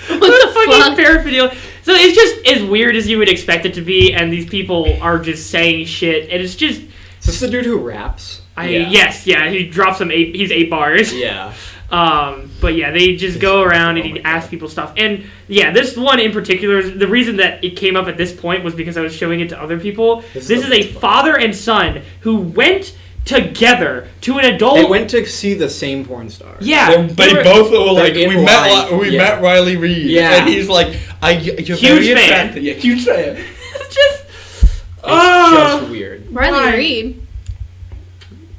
What the fucking fuck? paraphernalia? So it's just as weird as you would expect it to be, and these people are just saying shit, and it's just. Is this the dude who raps? Yes, he drops some he's 8 bars. Yeah. But yeah, they just go around and he asks people stuff. And yeah, this one in particular, the reason that it came up at this point was because I was showing it to other people. This is a father and son who went together to an adult. They went to see the same porn star. Yeah. They were- both were like, in we line. met Yeah. Riley Reid, Yeah. and he's like, you're Huge very fan. attractive. Yeah, huge fan. It's just. It's just weird. Riley Why? Reid.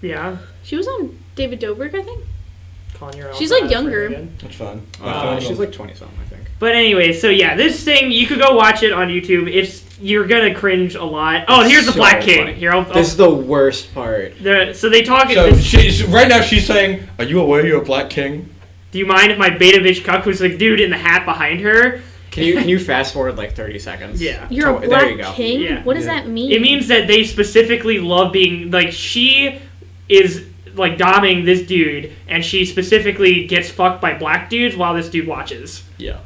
Yeah. She was on David Dobrik, I think. Calling your own She's, like, dad younger. again. That's fun. She's like 20-something, I think. But anyway, so yeah, this thing, you could go watch it on YouTube. You're gonna cringe a lot. Oh, here's the So Black King. funny. Here, This is the worst part. so they talk. So right now she's saying, "Are you aware you're a black king?" Do you mind if my beta bitch cuck, who's like dude in the hat behind her? Can you fast forward like 30 seconds? Yeah. You're a Oh, there black you go. king? Yeah. What does Yeah. that mean? It means that they specifically love being like she is like doming this dude, and she specifically gets fucked by black dudes while this dude watches. Yeah.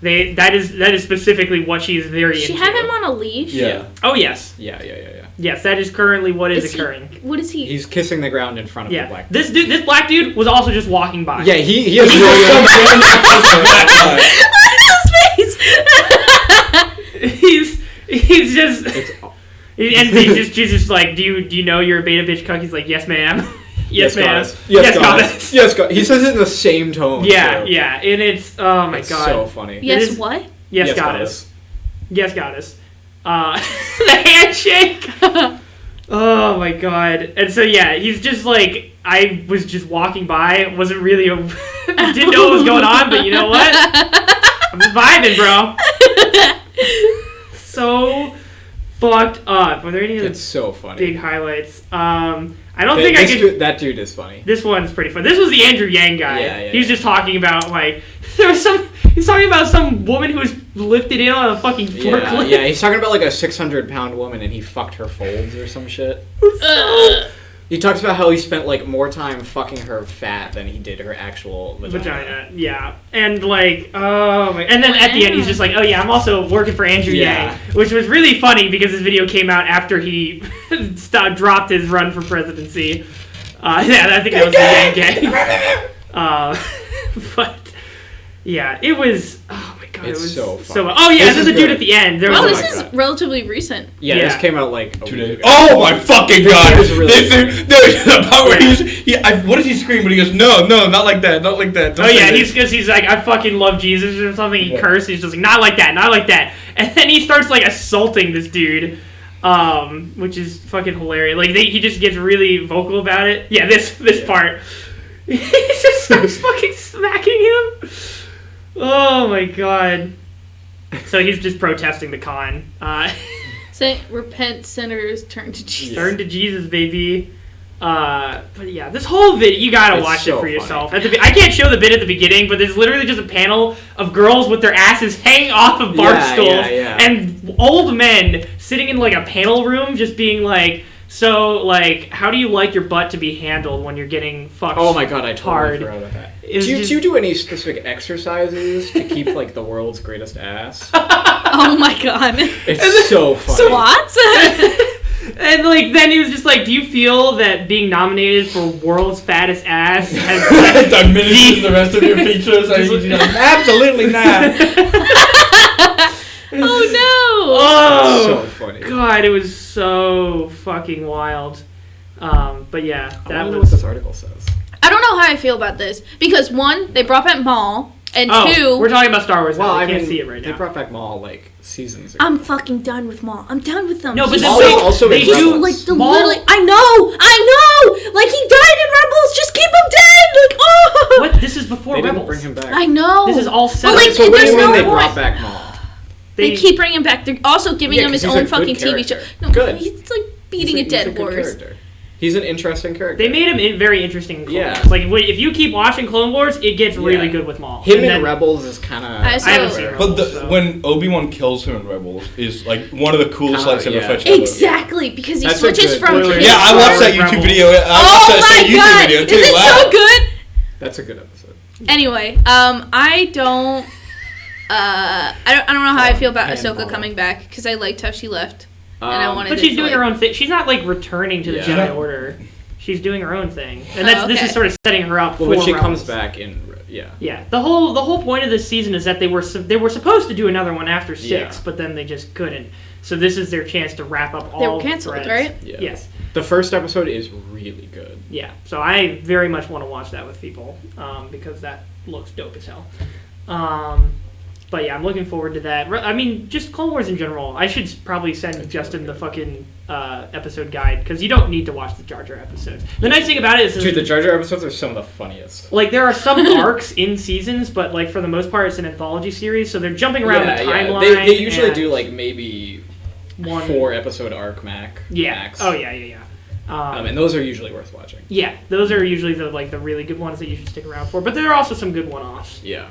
That is specifically what she's very she into. have him on a leash? Yeah. Oh yes. Yeah. Yes, that is currently what is occurring. What is he? He's kissing the ground in front of the Yeah. black. This black dude was also just walking by. Yeah, he has He's just she's just like, do you know you're a beta bitch cuck? He's like, yes, ma'am. Yes, ma'am. goddess. Yes, goddess. Yes, goddess. He says it in the same tone. Yeah, too. yeah, and it's oh my It's god. so funny. Yes, what? Yes, goddess. Yes, goddess. The handshake. Oh my god. And so yeah, he's just like, I was just walking by, wasn't really didn't know what was going on, but you know what? I'm just vibing, bro. So fucked up. Were there any other It's so funny. big highlights? I don't think I could. That dude is funny. This one's pretty fun. This was the Andrew Yang guy. Yeah, he was just talking about like he's talking about some woman who was lifted in on a fucking forklift. Yeah, he's talking about like a 600-pound woman and he fucked her folds or some shit. He talks about how he spent like more time fucking her fat than he did her actual vagina. Yeah, and like and then at the end he's just like, oh yeah, I'm also working for Andrew Yang, which was really funny because this video came out after he dropped his run for presidency. Yeah, I think that was the Yang gang. But yeah, it was. Oh my god, It's it was so funny. Oh yeah, This this is is the dude good. at the end. There Oh, was this is relatively recent. Yeah, Yeah. this came out like a 2 week days. ago. Oh my fucking god! was really The part where what does he scream? But he goes, no, not like that, not like that. Don't Oh say yeah, that." he's like, I fucking love Jesus or something. He Yeah. cursed. He's just like, not like that, not like that. And then he starts like assaulting this dude, which is fucking hilarious. Like he just gets really vocal about it. Yeah, this part. He just starts fucking smacking him. Oh my god. So he's just protesting the con. Say, repent, sinners, turn to Jesus. Turn to Jesus, baby. But yeah, this whole video, you gotta It's watch so it for funny. yourself. I can't show the bit at the beginning, but there's literally just a panel of girls with their asses hanging off of bar Yeah, stools yeah. and old men sitting in like a panel room just being like, so like, how do you like your butt to be handled when you're getting fucked? Oh my god, I hard. totally forgot about that. It was Do just- you do any specific exercises to keep like the world's greatest ass? Oh my god. It's so funny. What? And like then he was just like, do you feel that being nominated for world's fattest ass has Diminishes the rest of your features. Absolutely not. Oh Oh, So funny. God, it was so fucking wild. But yeah, I that wonder what was. this article says. no! I don't know how I feel about this because one, they brought back Maul, and Oh, two, we're talking about Star Wars. Well, Now. I I can't mean, see it right they now. brought back Maul like seasons ago. I'm fucking done with Maul. I'm done with them. No, but He's then Maul wait, is also they in do Rebels. like the Maul- literally. I know. Like he died in Rebels. Just keep him dead. Like oh. What? This is before They didn't Rebels. bring him back. I know. This is all set. But, like, So what do there's you mean no they point. brought back Maul? They keep bringing him back. They're also giving Yeah, him his 'cause he's own a fucking good TV show. character. No, Good. he's like beating He's a dead good horse. character. He's an interesting character. They made him very interesting in Clone Yeah. Wars. Like if you keep watching Clone Wars, it gets really Yeah. good with Maul. Him And in then- Rebels is kind of. I haven't seen But Rebels, so. when Obi-Wan kills him in Rebels is like one of the coolest Kinda, lightsaber yeah. fights ever. Exactly, because he That's a switches good- from. wait, wait, his Yeah, I watched that Rebels. YouTube video. I watched Oh that my same YouTube god! video Is too. it Wow. so good? That's a good episode. Anyway, I don't. I don't know how I feel about And Ahsoka Paul. coming back because I liked how she left, and I wanted. But it she's to, doing like- her own thing. She's not like returning to the Yeah. Jedi Order. She's doing her own thing, and Oh, this okay. is sort of setting her up Well, for when she Rebels. comes back in, yeah. Yeah, the whole point of this season is that they were supposed to do another one after 6, Yeah. but then they just couldn't. So this is their chance to wrap up all. They were the canceled, threads. right? Yeah. Yes. The first episode is really good. Yeah. So I very much want to watch that with people because that looks dope as hell. But yeah, I'm looking forward to that. I mean, just Clone Wars in general. I should probably send Justin the fucking episode guide because you don't need to watch the Jar Jar episodes. The nice thing about it is, Dude, the Jar Jar episodes are some of the funniest. like there are some arcs in seasons, but like for the most part, it's an anthology series, so they're jumping around the timeline. They usually and do like maybe one 4-episode arc max. Oh yeah. And those are usually worth watching. Yeah, those are usually the really good ones that you should stick around for. But there are also some good one-offs. Yeah.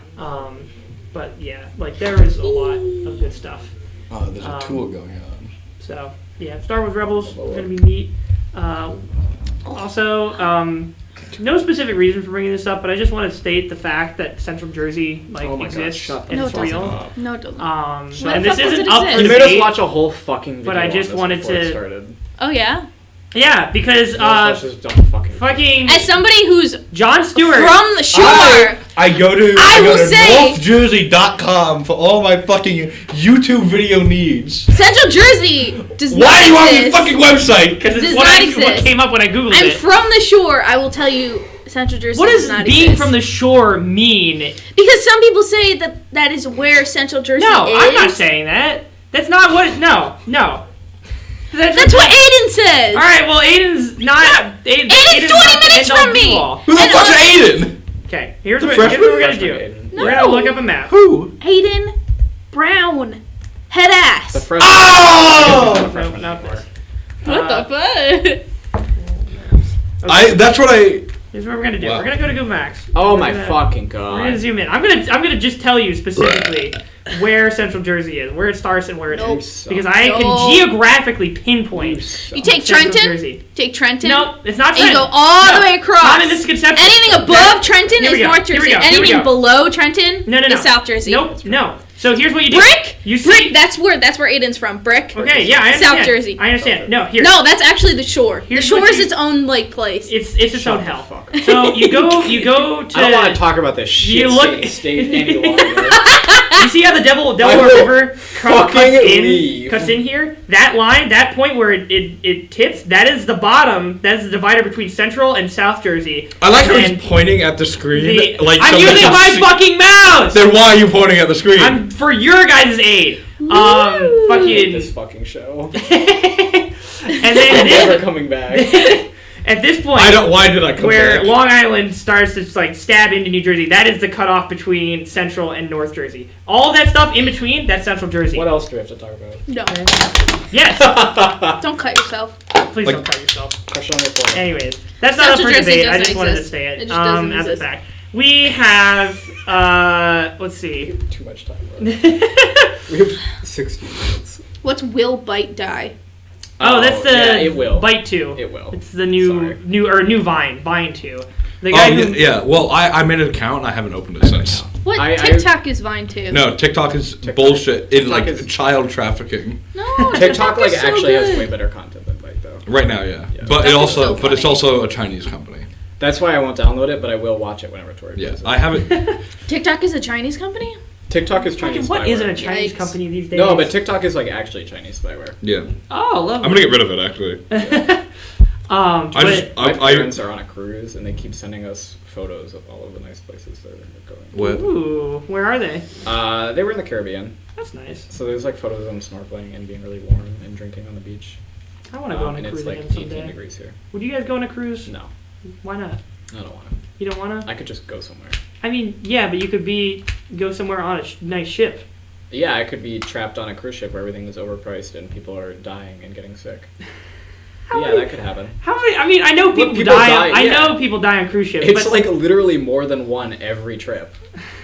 But yeah, like there is a lot of good stuff. Oh, there's a tour going on. So yeah, Star Wars Rebels is gonna be neat. Also, no specific reason for bringing this up, but I just want to state the fact that Central Jersey Oh my God, exists shut the and No, it's it doesn't. real. No, it doesn't. And the this fuck does isn't it up for exist? You made us debate. watch a whole fucking video But I just on this wanted before it to- started. Oh yeah. Yeah, because Ghostbusters don't fucking As somebody who's Jon Stewart from the shore, I go to NorthJersey.com for all my fucking YouTube video needs. Central Jersey does not Why do you want exist. the fucking website? because it's Does what, not what exist. came up when I googled I'm it. from the shore. I will tell you, Central Jersey What does does not being exist. from the shore mean? Because some people say that is where Central Jersey No, is. I'm not saying that. That's not what. No. That's what Aiden says. All right. Well, Aiden's not. Aiden's Aiden's 20 not the minutes end-all from me. be-all. Who the And fuck's Aiden? Okay. Here's The what freshman? we're gonna do. Freshman No. We're gonna look up a map. Who? Aiden Brown. Head ass. The freshman. Oh! No, not this. What the fuck? That's what I. Here's what we're gonna do. Wow. We're gonna go to Google Maps. Oh We're my gonna- fucking We're gonna god. zoom in. I'm gonna just tell you specifically where Central Jersey is, where it starts and where it Nope. ends, because I No. can geographically pinpoint. You take Central Trenton. Jersey. Take Trenton. No, it's not And Trenton. you go all No, the way across. Not in this conception. Anything above That- Trenton Here we is go. North Here we Jersey. go. Here we Anything go. below Trenton No. is South Jersey. Nope. No. So here's what you do. Brick. You see. Brick. That's where Aiden's from. Brick. Okay. Yeah, I understand. South Jersey. I understand. No. Here. No, that's actually the shore. Here's the shore what is you- its own place. It's its Shut own the hell. fuck. So you go to. I don't want to talk about this shit You look- state any longer. You see how the Delaware I will River fucking leave. cuts in here? That line, that point where it tips, that is the bottom. That is the divider between Central and South Jersey. I like how And he's pointing at the screen. Like I'm somebody using can my see- fucking mouse. Then why are you pointing at the screen? I'm for your guys' aid. Woo. Fucking. This fucking show. And I'm then never coming back. at this point, Why did I come where back? Long Island starts to like stab into New Jersey, that is the cutoff between Central and North Jersey. All that stuff in between, that's Central Jersey. What else do we have to talk about? No. Yes. Don't cut yourself. Please Like- don't cut yourself. Question on your forehead. Anyways, that's not up Central for Jersey debate. I doesn't just wanted to exist. say it. It just doesn't as a exist. fact. We have let's see. Too much time. Bro. We have 60 minutes. What's will bite die? Oh, that's the yeah, it will. Bite 2. It will. It's the new Sorry. new Vine 2. The guy who yeah. Well, I made an account and I haven't opened it since. What? I- TikTok is Vine too. No, TikTok is TikTok- bullshit in TikTok like is- child trafficking. No. TikTok like is so actually has good. way better content than Bite though. Right now, yeah. Yeah. But That it is also, so but it's funny. also a Chinese company. That's why I won't download it, but I will watch it whenever Tori Yeah, plays it. I haven't. TikTok is a Chinese company? TikTok is fucking Chinese what spyware. isn't a Chinese Yikes. company these days? No, but TikTok is like actually Chinese spyware. Yeah, oh, lovely. I'm gonna get rid of it actually. I I just, My I parents are on a cruise and they keep sending us photos of all of the nice places they're going. what? Ooh, where are they? They were in the Caribbean, That's nice. so there's like photos of them snorkeling and being really warm and drinking on the beach. I want to go on a And cruise it's like again 18 someday. degrees here. Would you guys go on a cruise? No, Why not? I don't want to. You don't want to? I could just go somewhere. I mean, yeah, but you could go somewhere on a nice ship. Yeah, I could be trapped on a cruise ship where everything is overpriced and people are dying and getting sick. How Yeah, many- that could happen. How many? I mean, I know people, people die, I yeah. know people die on cruise ships. It's but like literally more than one every trip.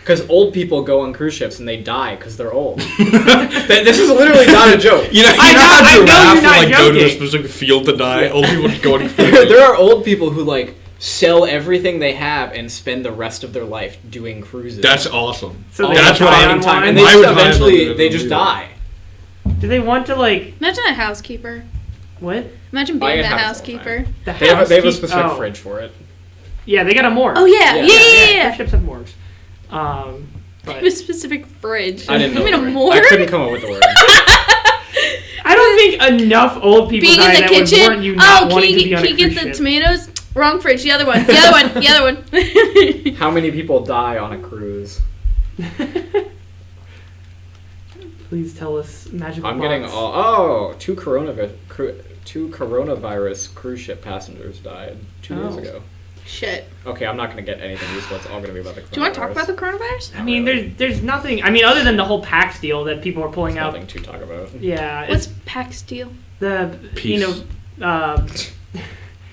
Because old people go on cruise ships and they die because they're old. This is literally not a joke. You know, I know- how I know giraffes you're not like go to a joking. specific field to die. Old people just go on. There are old people who like sell everything they have and spend the rest of their life doing cruises. That's awesome. So all they That's the what I- fucking on time, one? and they My just retirement eventually is they just unbelievable. die. Do they want to like Imagine a housekeeper. what? Imagine I being get that house all the housekeeper. The They have a housekeep- specific oh. fridge for it. Yeah, they got a morgue. Oh yeah, Yeah. yeah. Cruise ships have morgues. They But have a specific fridge. I didn't know. You mean the a word. morgue? I couldn't come up with the word. I don't think enough old people Being die in the that would kitchen. warrant you not Oh, wanting can to be you, on can a you get cruise the ship. tomatoes? Wrong fridge. The other one. The other one. The other one. How many people die on a cruise? Please tell us magical I'm getting box. two coronavirus cruise ship passengers died 2 years Oh. ago. Shit. Okay, I'm not going to get anything useful. It's all going to be about the coronavirus. Do you want to talk about the coronavirus? I mean, there's nothing. I mean, other than the whole PAX deal that people are pulling There's out. nothing to talk about. Yeah, What's it's PAX deal? the Peace.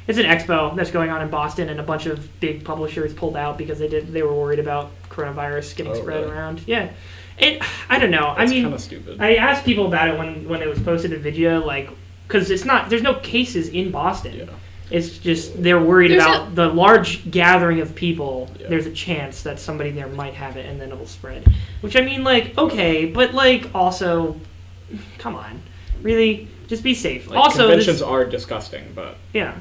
it's an expo that's going on in Boston, and a bunch of big publishers pulled out because they were worried about coronavirus getting Oh, spread really? around. Yeah, I don't know. It's I mean, kind of stupid. I asked people about it when it was posted in video, like, because there's no cases in Boston. Yeah. It's just they're worried There's about the large gathering of people. Yeah. There's a chance that somebody there might have it, and then it'll spread. Which I mean, like, okay, but like also, come on, really, just be safe. Like, also, conventions are disgusting, but yeah,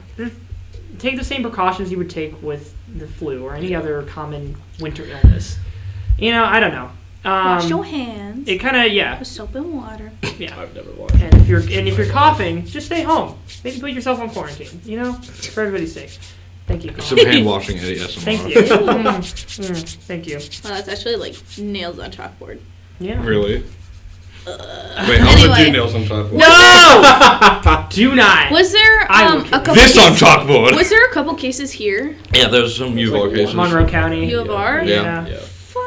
take the same precautions you would take with the flu or any other common winter illness. I don't know. Wash your hands. It kind of with soap and water. Yeah. I've never washed. And if you're coughing, just stay home. Maybe put yourself on quarantine. For everybody's sake. Thank you. Some hand washing ASMR. Thank you. Thank you. Well, that's actually like nails on chalkboard. Yeah. Really? Wait, I'm Anyway. gonna do nails on chalkboard. No! Do not. Was there I will a kill couple? This on cases, chalkboard. was there a couple cases here? Yeah, there's some U of R cases. Monroe County. U of R? Yeah. Yeah. Fuck.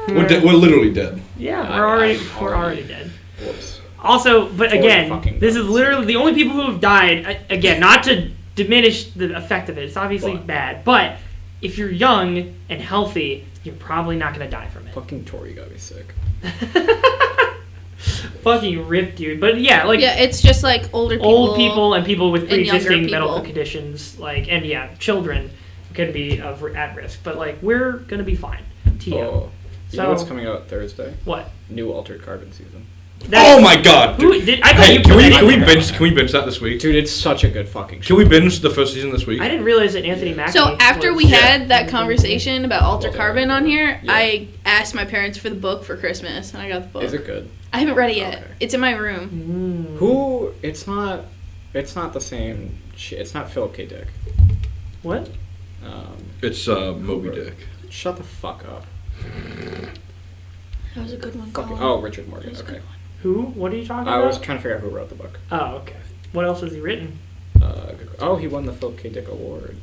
We're literally dead. Yeah, I- we're already dead. Whoops. Also, but Or again, fucking this is guns. literally the only people who have died. Again, not to diminish the effect of it. It's obviously But- bad, but if you're young and healthy, you're probably not gonna die from it. Fucking Tori got me sick. Fucking ripped, dude. But yeah, like Yeah, it's just like older people. old people and people with and younger pre-existing medical people. conditions, and yeah, children can be at risk. But like, we're gonna be fine. TM. Oh. You So- know what's coming out Thursday? What? New Altered Carbon season. Oh my god! Who Dude. did? I thought Hey, you can put we that can in we there. binge that this week? Dude, it's such a good fucking show. Can we binge the first season this week? I didn't realize that Anthony Mackie. So after was- we had that conversation about Alter Well, Carbon on here, yeah. I asked my parents for the book for Christmas, and I got the book. Is it good? I haven't read it yet. Okay. It's in my room. Mm. Who? It's not the same shit. It's not Philip K. Dick. What? It's Moby Dick. Shut the fuck up. That was a good one. Fucking, Colin. oh, Richard That Morgan. was a good Okay. one. Who? What are you talking I about? was trying to figure out who wrote the book. Oh, okay. What else has he written? Oh, he won the Philip K. Dick Award.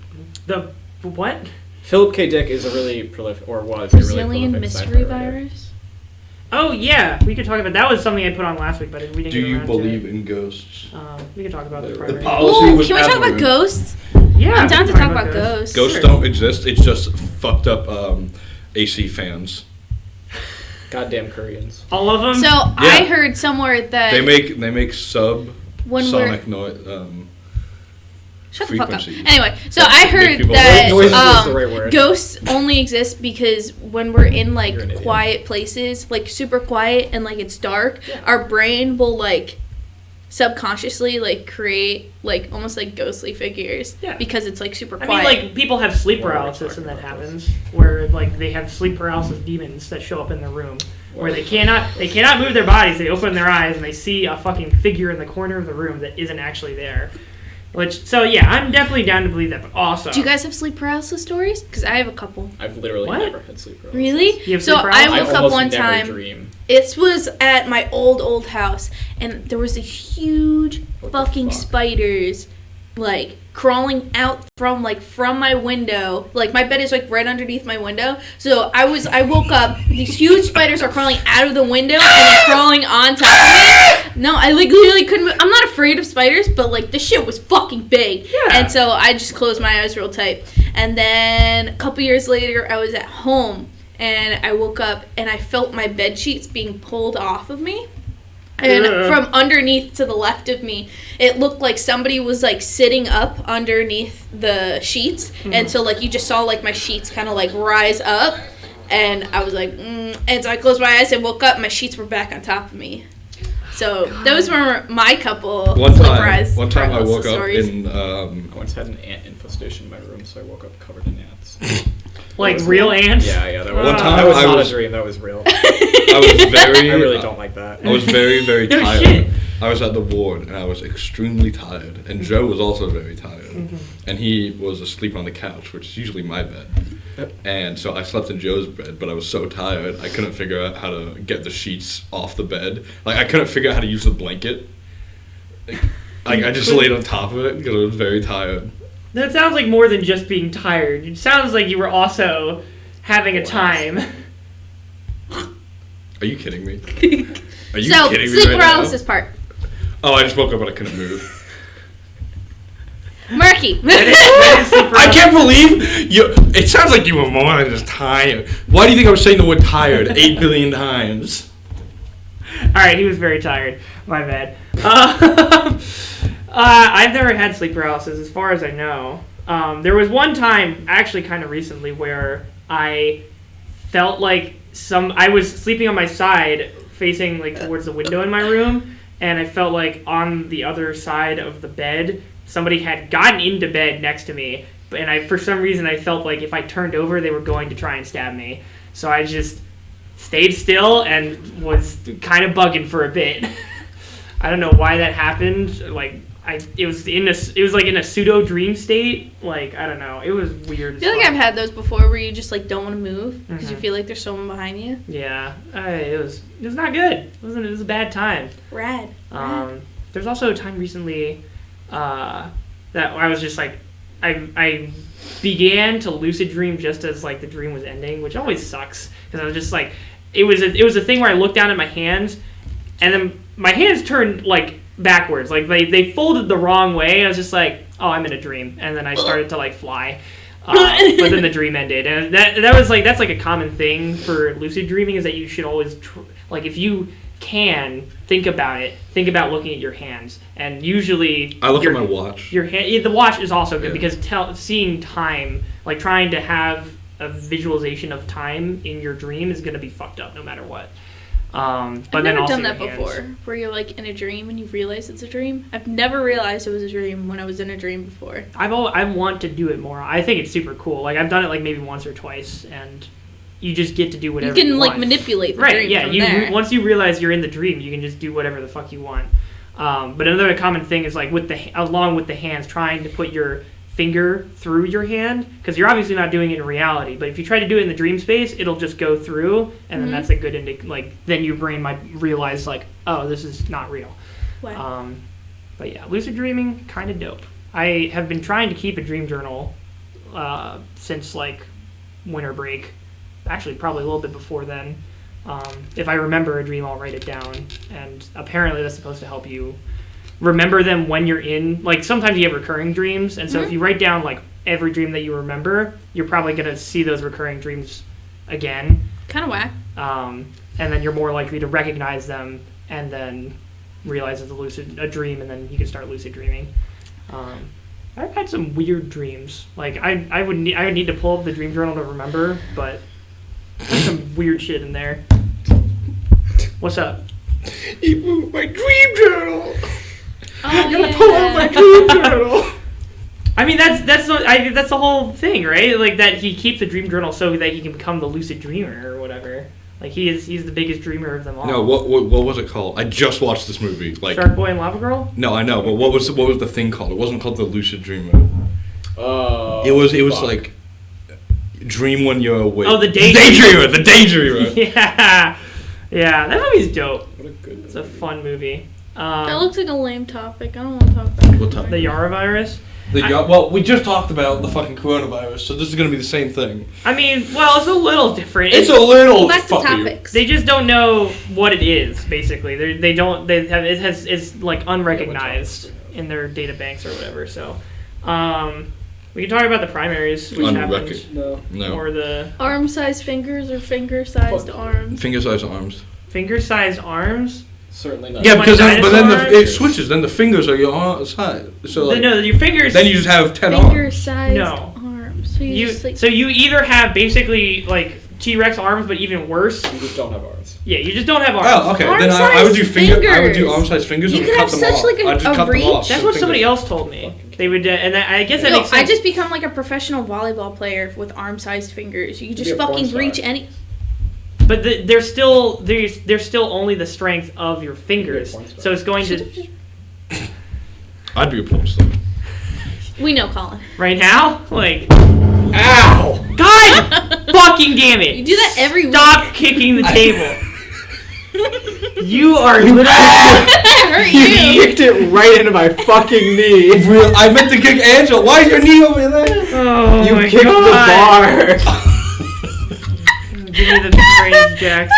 The what? Philip K. Dick is a really prolific, or was a really Brazilian prolific mystery sci-fi writer. virus. Oh yeah, we could talk about that. Was something I put on last week, but we didn't. Do get you around believe to it. in ghosts? We could talk about the The primary. policy Ooh, was can we talk about absolute. ghosts? Yeah, I'm we down can to talk about ghosts. Ghosts Sure. don't exist. It's just fucked up AC fans. Goddamn Koreans. All of them. So I heard somewhere that They make sub when sonic noise. Shut the fuck up. frequencies. Anyway, so That I make heard people that Noises is the right word. ghosts only exist because when we're in like You're an idiot. quiet places, like super quiet and like it's dark, our brain will like subconsciously like create like almost like ghostly figures Yeah. because it's like super I quiet. mean, like people have sleep What are we paralysis, and talking that about happens where like they have sleep paralysis demons that show up in their room, where they cannot move their bodies. They open their eyes and they see a fucking figure in the corner of the room that isn't actually there. So yeah, I'm definitely down to believe that. But also, Do you guys have sleep paralysis stories? Because I have a couple. I've literally What? never had sleep paralysis. Really? You have So sleep paralysis? I woke up almost one never time. dream. It was at my old house, and there was these huge What the fucking fuck? spiders, like crawling out from my window. Like my bed is like right underneath my window. So I woke up. These huge spiders are crawling out of the window and then crawling on top of me. No, I like literally couldn't move. I'm not afraid of spiders, but like this shit was fucking big. Yeah. And so I just closed my eyes real tight. And then a couple years later, I was at home. And I woke up and I felt my bed sheets being pulled off of me. And from underneath to the left of me, it looked like somebody was like sitting up underneath the sheets. And so like you just saw like my sheets kind of like rise up. And I was like, and so I closed my eyes and woke up and my sheets were back on top of me. So those were my couple One surprise time I woke up stories. in I once had an ant infestation in my room, so I woke up covered in ants. like real ants. Yeah, that was, One time that was I not was- a dream. That was real. I was very I really don't like that. I was very, very No tired. shit. I was at the ward and I was extremely tired. And Joe was also very tired. And he was asleep on the couch, which is usually my bed. And so I slept in Joe's bed, but I was so tired I couldn't figure out how to get the sheets off the bed. Like I couldn't figure out how to use the blanket. Like I just laid on top of it because I was very tired. That sounds like more than just being tired. It sounds like you were also having a time. Are you kidding me? Are you So kidding me sleep right paralysis now? part. Oh, I just woke up and I couldn't move. Murky. That is sleep I paralysis. can't believe you. It sounds like you were more than just tired. Why do you think I was saying the word tired 8 billion times? All right, he was very tired. My bad. I've never had sleep paralysis, as far as I know. There was one time, actually, kind of recently, where I felt like I was sleeping on my side, facing like towards the window in my room, and I felt like on the other side of the bed, somebody had gotten into bed next to me, and for some reason I felt like if I turned over, they were going to try and stab me. So I just stayed still and was kind of bugging for a bit. I don't know why that happened. Like it was like in a pseudo dream state. Like I don't know. It was weird. I feel like I've had those before where you just like don't want to move because you feel like there's someone behind you. Yeah, it was not good. It was a bad time. Rad. There's also a time recently that I was just like I began to lucid dream just as like the dream was ending, which always sucks because I was just like it was a thing where I looked down at my hands and then my hands turned like backwards, like they folded the wrong way. I was just like, oh, I'm in a dream, and then I started to like fly, but then the dream ended, and that's like a common thing for lucid dreaming is that you should always like if you can think about looking at your hands, and usually I look at my watch. Your hand, the watch is also good because seeing time, like trying to have a visualization of time in your dream is going to be fucked up no matter what. But I've then never also done that your hands. before, where you're like in a dream and you realize it's a dream. I've never realized it was a dream when I was in a dream before. I want to do it more. I think it's super cool. Like I've done it like maybe once or twice, and you just get to do whatever you can want. like manipulate the right, dream yeah. from You there. once you realize you're in the dream, you can just do whatever the fuck you want. But another common thing is like along with the hands, trying to put your finger through your hand, because you're obviously not doing it in reality, but if you try to do it in the dream space, it'll just go through, and then that's a good then your brain might realize like, oh, this is not real. Wow. But yeah, lucid dreaming, kind of dope. I have been trying to keep a dream journal since like winter break, actually probably a little bit before then. If I remember a dream, I'll write it down, and apparently that's supposed to help you remember them when you're in, like sometimes you have recurring dreams, and so if you write down like every dream that you remember, you're probably going to see those recurring dreams again. Kind of whack. And then you're more likely to recognize them and then realize it's a dream, and then you can start lucid dreaming. I've had some weird dreams. Like I would need to pull up the dream journal to remember, but there's some weird shit in there. What's up? You moved my dream journal. Oh, You're gonna pull up my dream journal. I mean, that's the whole thing, right? Like that he keeps the dream journal so that he can become the lucid dreamer or whatever. Like he's the biggest dreamer of them all. No, what was it called? I just watched this movie. Like Shark Boy and Lava Girl? No, I know, but what was the thing called? It wasn't called the lucid dreamer. Oh. It was like dream when you're awake. Oh, the Daydreamer. The Daydreamer. Yeah, that movie's dope. What a good It's a fun movie. That looks like a lame topic. I don't want to talk about it. What topic? The Yara virus. Well, we just talked about the fucking coronavirus, so this is gonna be the same thing. I mean, well, it's a little different. It's a little. Back to fuck you. topics. They just don't know what it is. Basically, it's like unrecognized in their data banks or whatever. So, we can talk about the primaries, which happened, No. or the Arm-sized fingers or finger-sized arms? Finger-sized arms. finger-sized arms. Certainly not. Yeah, Like because but then dinosaurs? it switches. Then the fingers are your side. So like, No, your fingers. then you just have 10 arms. Finger-sized No. arms. So you just like... So you either have basically like T-Rex arms, but even worse. You just don't have arms. Yeah, you just don't have arms. Oh, okay. Then I would do Arm-sized I would do fingers. arm-sized fingers You and could cut have them such, off. like, I'd just a cut them reach. off. That's what somebody else told me. They would, and I guess that No, makes sense. I just become like a professional volleyball player with arm-sized fingers. You just be a porn fucking star. reach any... But they're still only the strength of your fingers, so it's going to I'd be a porn star. We know, Colin. right now. Like, Ow! God, fucking damn it! You do that every week. Stop kicking the table. You are literally. I hurt You you. kicked it right into my fucking knee. I meant to kick Angela. Why is your knee over there? Oh You my kicked God. the bar. Give me the brains, Jack.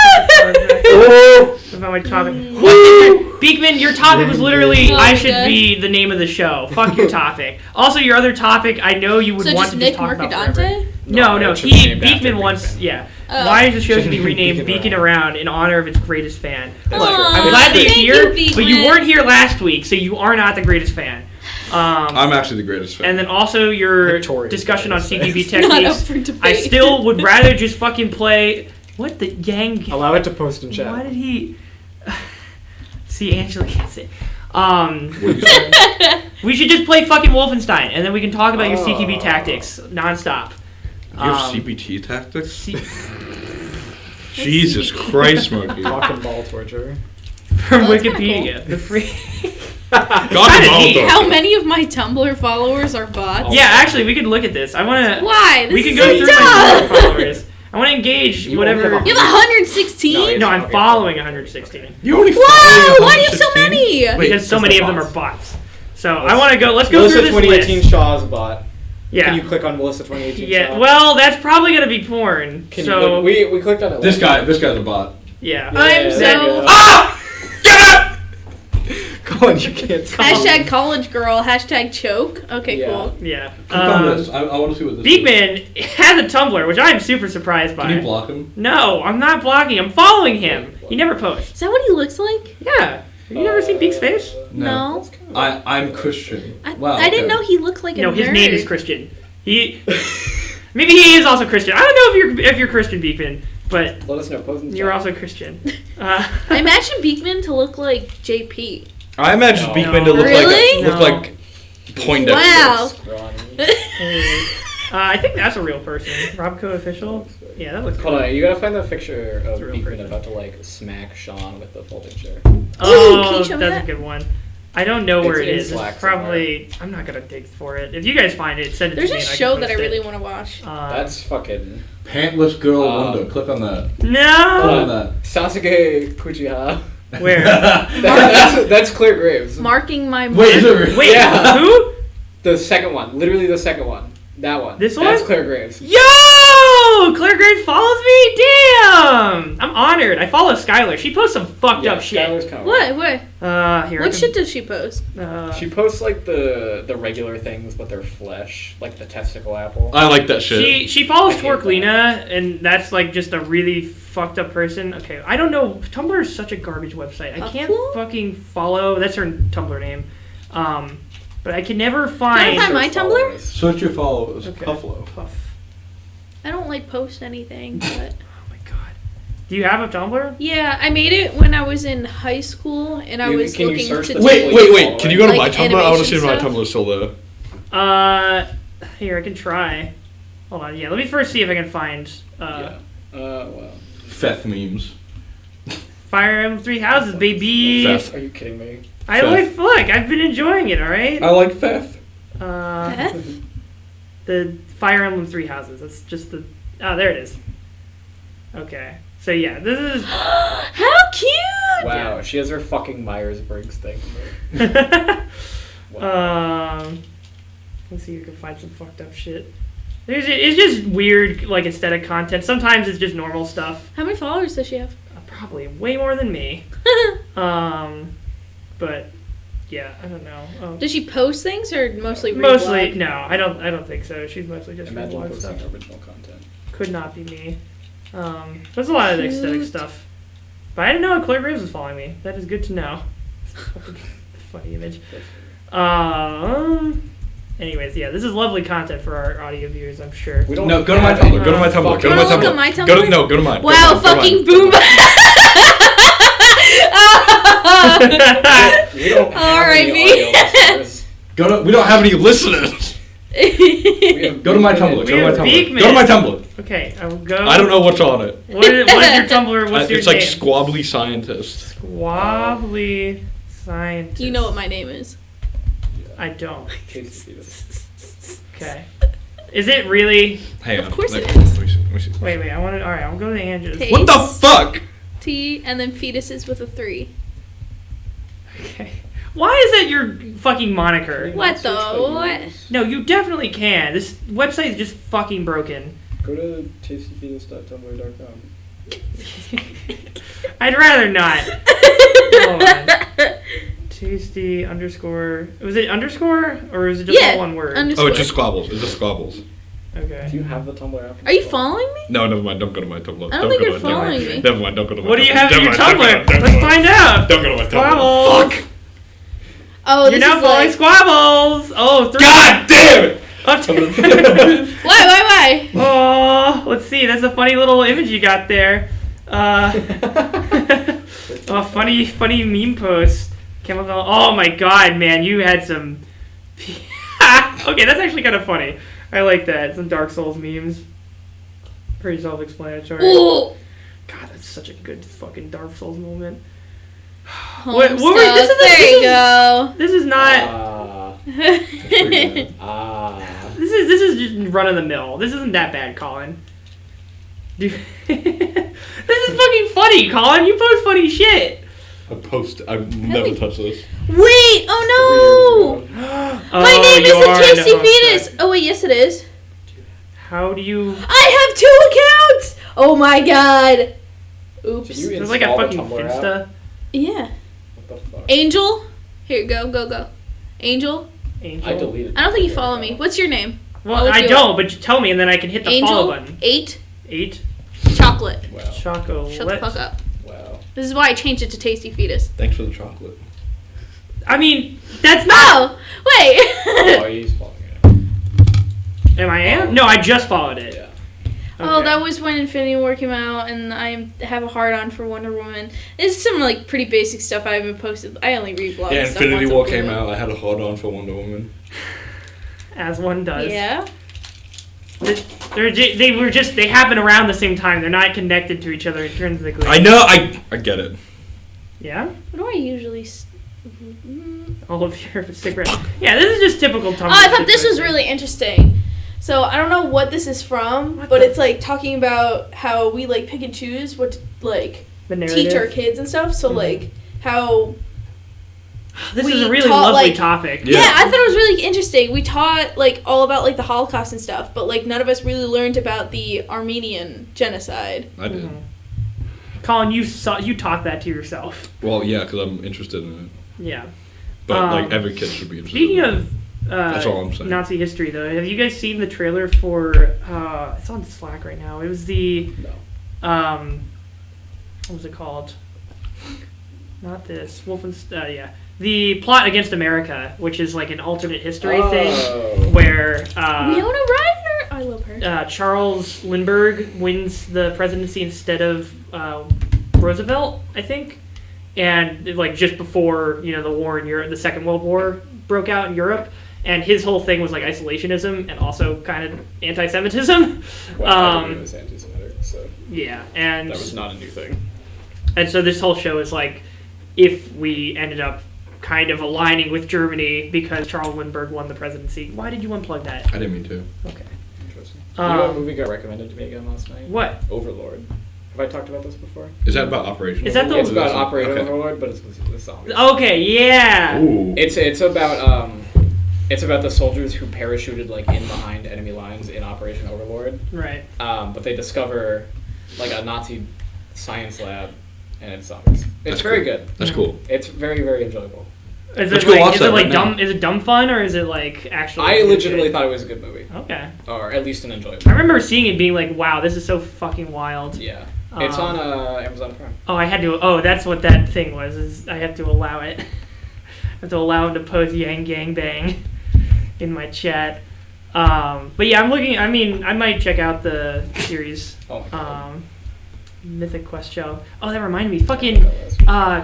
Oh. About my topic. What? Beekman, your topic was literally Oh, I should good. be the name of the show. Fuck your topic. Also, your other topic, I know you would So want just to Nick just talk about forever. Mercadante? No, No, it should he be named after Beekman wants Beekman. yeah. Oh. Why is the show should be Shouldn't be renamed Beaking Beacon Around in honor of its greatest fan? That's Look, true. I'm That's glad that true. you're Thank here, you, but you Beekman. weren't here last week, so you are not the greatest fan. I'm actually the greatest fan. And then also your Victoria's discussion on greatest CQB Not up techniques. for debate. I still would rather just fucking play. What the Yang? Allow it to post in chat. Why did he? See, Angela gets it. What do you say? We should just play fucking Wolfenstein, and then we can talk about your CQB tactics nonstop. You have CBT tactics? C- Jesus Christ, Smokey. Cock and ball torture. from Oh, that's kinda Wikipedia. The free. God Kinda involved, neat. though. How many of my Tumblr followers are bots? Yeah, actually, we could look at this. I want to. Why? This We can is go so through dumb. my Tumblr followers. I want to engage You whatever. only have You have 116? No, I'm Okay. following 116 You only Wow! follow Why do you have so 116? many? Wait, because so just many the of them are bots. bots. So I want to go. Let's go Melissa through this 2018 list. Shaw's bot. Yeah. Can you click on Melissa 2018 Yeah. Shaw? Well, that's probably gonna be porn. Can So you click, we clicked on it. This guy's a bot. yeah. Yeah, I'm there so- you go. Ah! Get up! Colin, you can't see. Hashtag college girl. Hashtag choke. Okay, Yeah. cool. Yeah. Click on this. I want to see what this Beekman has a Tumblr, which I am super surprised is. by. Can you block him? No, I'm not blocking. I'm following him. He never posts. Is that what he looks like? Yeah. Have you never seen Beek's face? No. I'm Christian. I didn't know he looked like a No, nerd. his name is Christian. He. Maybe he is also Christian. I don't know if you're Christian, Beekman, but Let us know. Post in the you're chat. also Christian. I imagine Beekman to look like JP. I imagine No. Beekman to look Really? look No. like Poindexter. Wow. Scroll on. I think that's a real person. Robco official. Yeah, that looks Hold cool. on, you gotta find the picture It's of a real Beekman person. about to like smack Sean with the folding chair. Oh, can you show me that's that? a good one. I don't know where It's it in is. Slack It's probably. I'm not gonna dig for it. If you guys find it, send it There's to me. a and I show can that I post really it. want to watch. That's fucking. Pantless girl wonder. Click on that. Click no. on that. Sasuke Kuchiha. Where? That's Claire Graves. Marking my Wait, is it? Wait, Yeah. who? The second one. Literally the second one. That one. This That's one? Claire Graves. Yo! Claire Graves follows me? Damn! I'm honored. I follow Skylar. She posts some fucked up shit. Skylar's kinda What? What? Here. I What can- shit does she post? She posts like the regular things, but they're flesh, like the testicle apple. I like that shit. She follows I hate Twerklina, and that's like just a really fucked up person. Okay, I don't know. Tumblr is such a garbage website. I can't Upload? fucking follow. That's her Tumblr name. But I can never Can I find. find my Tumblr? Followers. Search your followers. Okay. Puffalo. Puff. I don't like post anything, but Oh my god. Do you have a Tumblr? yeah, I made it when I was in high school, and I You- was can you looking search to the do Wait. Can you go to Like my Tumblr? I want to see if my animation Tumblr's still there. Here I can try. Hold on. Yeah, let me first see if I can find. Yeah. Wow. Feth memes. Fire Emblem Three Houses, baby. Feth. Are you kidding me? I like. Look, I've been enjoying it. All right. I like Feth. Beth? The Fire Emblem Three Houses. That's just the. Oh, there it is. Okay. So yeah, this is. How cute! Wow, she has her fucking Myers-Briggs thing. Let's see if you can find some fucked up shit. It's just weird, like aesthetic content. Sometimes it's just normal stuff. How many followers does she have? Probably way more than me. But yeah, I don't know. Does she post things or mostly read Mostly, blog? no. I don't think so. She's mostly just Imagine blog posting stuff. original content. Could not be me. There's a lot of aesthetic Cute. stuff. But I didn't know Claire Graves was following me. That is good to know. Fucking funny image. Anyways, yeah, this is lovely content for our audio viewers, I'm sure. We don't No, go to my have Tumblr. any Go to my Tumblr. Go to You my wanna look Tumblr. at my Go Tumblr? to, no, go to mine. Wow, Go to mine. fucking boom! We don't have R.I.P. any audio listeners. We don't have any listeners. We have Go to my Beekman Tumblr. and- Go to my have Tumblr. Beekman. Go to my Tumblr. Okay, I will go. I don't know what's on it. What is your Tumblr? What's your It's like name? squabbly scientist. Squabbly Scientist. You know what my name is. I don't. Casey Peters. Okay. Is it really? Hang on. Of course Let it me- is. Let me see. Let me see. Wait. I want to. All right, I'll go to the Andrews. Okay. What the fuck? T and then fetuses with a 3. Okay. Why is that your fucking moniker? What though? What? No, you definitely can. This website is just fucking broken. Go to tastyfetus.tumblr.com. I'd rather not. Hold on. Tasty underscore. Was it underscore or was it just Yeah, all one word? Oh, underscore. it's just squabbles. It's just squabbles. Okay. Do you have the Tumblr app? Are you following me? No, never mind. Don't go to my Tumblr. I don't think go you're to my Tumblr. following me. Never mind. Don't go to my Tumblr. What do you have in your Never mind, Tumblr? don't go Let's to my find Tumblr. out. Don't go to my Tumblr. Squabbles. Fuck! Oh, You're this now is following like... Squabbles. Oh, 3. God damn it! Why? Oh, let's see. That's a funny little image you got there. Oh, funny meme post. Chemical. Oh my god, man, you had some. Okay, that's actually kind of funny. I like that. Some Dark Souls memes. Pretty self-explanatory. Ooh. God, that's such a good fucking Dark Souls moment. What were this? There you go. This is not. This is just run of the mill. This isn't that bad, Colin. Dude, this is fucking funny, Colin. You post funny shit. I've never touched this. Wait! Oh no! My name is a Tasty Fetus. Oh wait, yes it is. How do you? I have 2 accounts. Oh my god. Oops. It's like a fucking Finsta. Yeah. What the fuck? Angel. Here, go. Angel. I deleted. I don't think you follow me. What's your name? Well, I don't, but you tell me, and then I can hit the Angel, follow button. 8. Chocolate. Wow. Chocolate. Shut the fuck up. Wow. This is why I changed it to Tasty Fetus. Thanks for the chocolate. I mean, that's not. Oh, wait. Oh, he's following it. Am I? No, I just followed it. Yeah. Oh, Okay. that was when Infinity War came out, and I have a hard-on for Wonder Woman. It's some, like, pretty basic stuff I haven't posted. I only read blogs. Yeah, stuff Infinity once a War blue came moon. out. I had a hard-on for Wonder Woman. As one does. Yeah? They happen around the same time. They're not connected to each other intrinsically. I know. I get it. Yeah? What do I usually... All of your cigarettes. Yeah, this is just typical Tumblr. Oh, I thought this shit, was right? really interesting. So, I don't know what this is from, What but the- it's, like, talking about how we, like, pick and choose what to, like, The teach our narrative. kids and stuff. So, Mhm. like, how... This we is a really taught, lovely like- topic. Yeah. Yeah, I thought it was really interesting. We taught, like, all about, like, the Holocaust and stuff, but, like, none of us really learned about the Armenian genocide. I did. Mhm. Colin, you taught that to yourself. Well, yeah, because I'm interested in it. Yeah. But like every kid should be interested. Speaking in it. of That's all I'm saying. Nazi history, though, have you guys seen the trailer for? It's on Slack right now. It was the what was it called? Not this Wolfenstein. Yeah, the Plot Against America, which is like an alternate history thing where Winona Ryder! I love her. Charles Lindbergh wins the presidency instead of Roosevelt, I think. And like just before the war in Europe, the Second World War broke out in Europe, and his whole thing was like isolationism and also kind of anti-Semitism. Well, I was anti-Semitic, so Yeah, and that was not a new thing. and so this whole show is like if we ended up kind of aligning with Germany because Charles Lindbergh won the presidency. Why did you unplug that? I didn't mean to. Okay. Interesting. You know what movie got recommended to me again last night? What? Overlord. Have I talked about this before? Is that about Operation? Is that the- It's about Operation Okay. Overlord, but it's with zombies. Okay, yeah. Ooh. It's about the soldiers who parachuted like in behind enemy lines in Operation Overlord. Right. But they discover like a Nazi science lab, and it's zombies. It's That's very cool. good. That's cool. It's very, very enjoyable. Is Let's it go like watch is that it like right dumb? now. Is it dumb fun or is it like actually? I good legitimately shit? thought it was a good movie, Okay. or at least an enjoyable. I remember seeing it being like, wow, this is so fucking wild. Yeah, it's on Amazon Prime. Oh, I had to. Oh, that's what that thing was. Is I have to allow it. I have to allow him to post Yang Gang Bang in my chat. But yeah, I'm looking. I mean, I might check out the series. Oh my god. Mythic Quest show. Oh, that reminded me. Fucking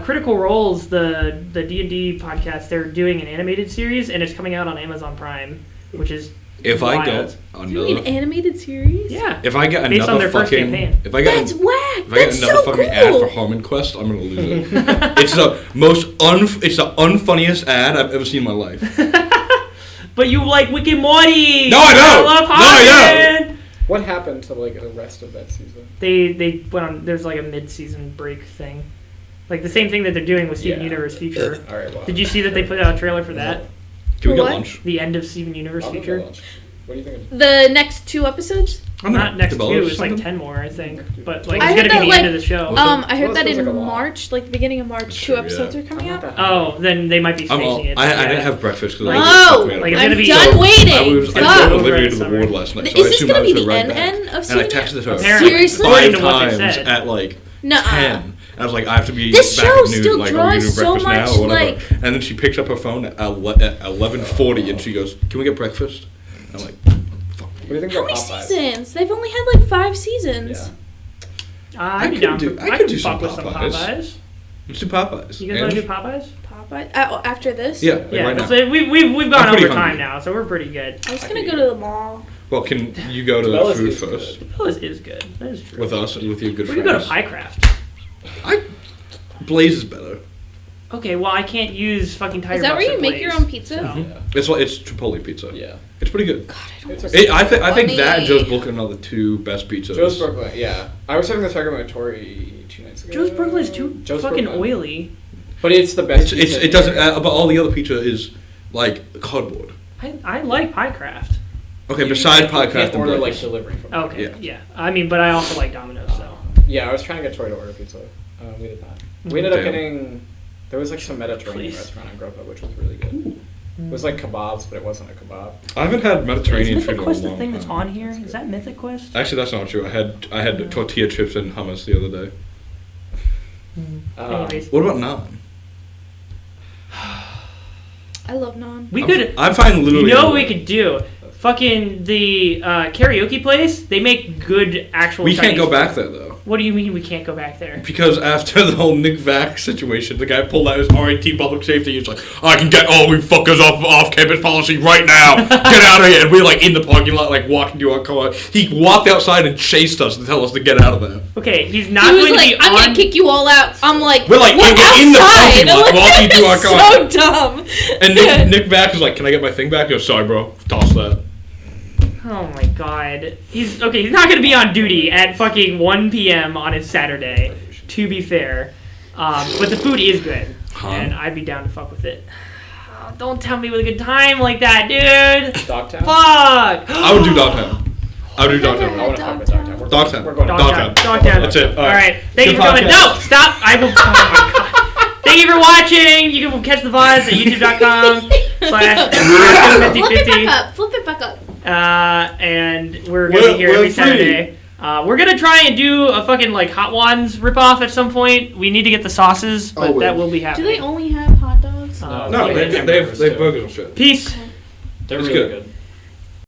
Critical Roles, the D&D podcast. They're doing an animated series, and it's coming out on Amazon Prime, which is If I wild. get Really, an another, animated series? Yeah. if I get Based on another their first fucking, campaign. if I get That's whack! if I get That's another so fucking ad for cool! Harmon Quest, I'm gonna lose it. It's the most it's the unfunniest ad I've ever seen in my life. But you like Rick and Morty. No, I don't. love No, I Harmon. What happened to like the rest of that season? They went on. There's like a mid-season break thing, like the same thing that they're doing with Steven Yeah. Universe Future. All right. Well, Did you see that they put out a trailer for that? Can we get What? lunch? The end of Steven Universe I'll go Future. to lunch. What do you think? The next 2 episodes? Not next Develop two. It's like something? 10 more, I think. But like I it's heard gonna be that, the end like, of the show. Well, I heard Well, that it feels in like a lot. March, like the beginning of March, Sure, 2 episodes yeah. are coming I'm out. not that Oh, then they might be spacing it. I yeah. didn't have breakfast because Oh, Like, it's I'm gonna be- done So, waiting! I was God. I delivered to the Summer. ward last night. So Is I this assumed gonna I be was the right NN back. of And I seeing it? texted her Apparently. Seriously? According 5 to what they times said. at like Nuh-uh. 10. And I was like, I have to be This back show at noon. still Like, are we doing draws so breakfast now much, or whatever? like- And then she picks up her phone at 11:40 and she goes, "Can we get breakfast?" I'm like, "Fuck." What do you think How about many Popeye? seasons? They've only had like 5 seasons. Yeah. I'd be could down do- for. I I could could do some fuck with some Popeyes. Popeyes. Let's do Popeyes. You guys want to do Popeyes? Popeye. After this. Yeah, like Yeah, right now. so we've gone I'm pretty over time hungry. now, so we're pretty good. I was gonna go to the mall. Well, can you go to the Cabela's food is first Bellas is good. That is true. with us and with your good We friends? could go to Piecraft. Blaze is better. Okay, well I can't use fucking Tiger Is that where Bucks you at make Blaze, your own pizza? so- Yeah. It's Chipotle pizza. Yeah. It's pretty good. God, I don't. It's okay. I think that and Funny. Joe's Brooklyn are the two best pizzas. Joe's Brooklyn, yeah. I was having this argument with Tori 2 nights ago. Joe's Brooklyn is too Joe's fucking Brooklyn. oily. But it's the best. pizza It doesn't. here. But all the other pizza is like cardboard. I like Piecraft. Okay, You besides can't podcast and order like Blaze. delivery from. Okay, Yeah. yeah. I mean, but I also like Domino's, so. Yeah, I was trying to get Tori to order pizza. We did not. We ended up Damn. getting. There was like some Mediterranean Please. restaurant in Grubhub, which was really good. It was like kebabs, but it wasn't a kebab. I haven't had Mediterranean Is food Mythic in a Quest the long thing that's time. on here? Is that Mythic Quest? Actually, that's not true. I had tortilla chips and hummus the other day. Anyways, What about naan? I love naan. we could. I'm fine literally. You know what we anywhere. could do? Fucking the karaoke place. They make good actual. We can't Chinese go back food. there though. What do you mean we can't go back there? Because after the whole Nick Vack situation, the guy pulled out his RIT public safety. He was like, I can get all we fuckers off campus policy right now. Get out of here. And we were like in the parking lot, like walking to our car. He walked outside and chased us to tell us to get out of there. Okay, he's not He was going like, to be "I'm on. gonna kick you all out." I'm like, We're like "We're in the parking lot, outside." walking to our car. So dumb. And Nick Vack was like, can I get my thing back? He goes, sorry, bro. Toss that. Oh my god. He's not going to be on duty at fucking 1 p.m. on a Saturday, to be fair. But the food is good, and I'd be down to fuck with it. Oh, don't tell me with a good time like that, dude. Dogtown? Fuck. I would do Dogtown. I would do I Dogtown. want to fuck with Dogtown. We're Dogtown. We're going to Dogtown. Dogtown. That's it. All right. Thank you Good for coming. podcast. No, stop. I will. Oh my god. Thank you for watching. You can catch the VODs at youtube.com/5050. Flip it back up. And we're gonna be here We're every free. Saturday. We're gonna try and do a fucking like Hot Ones ripoff at some point. We need to get the sauces, but Always. that will be Do happening. they only have hot dogs? No, they have burgers and shit. Peace. They're It's really good. good.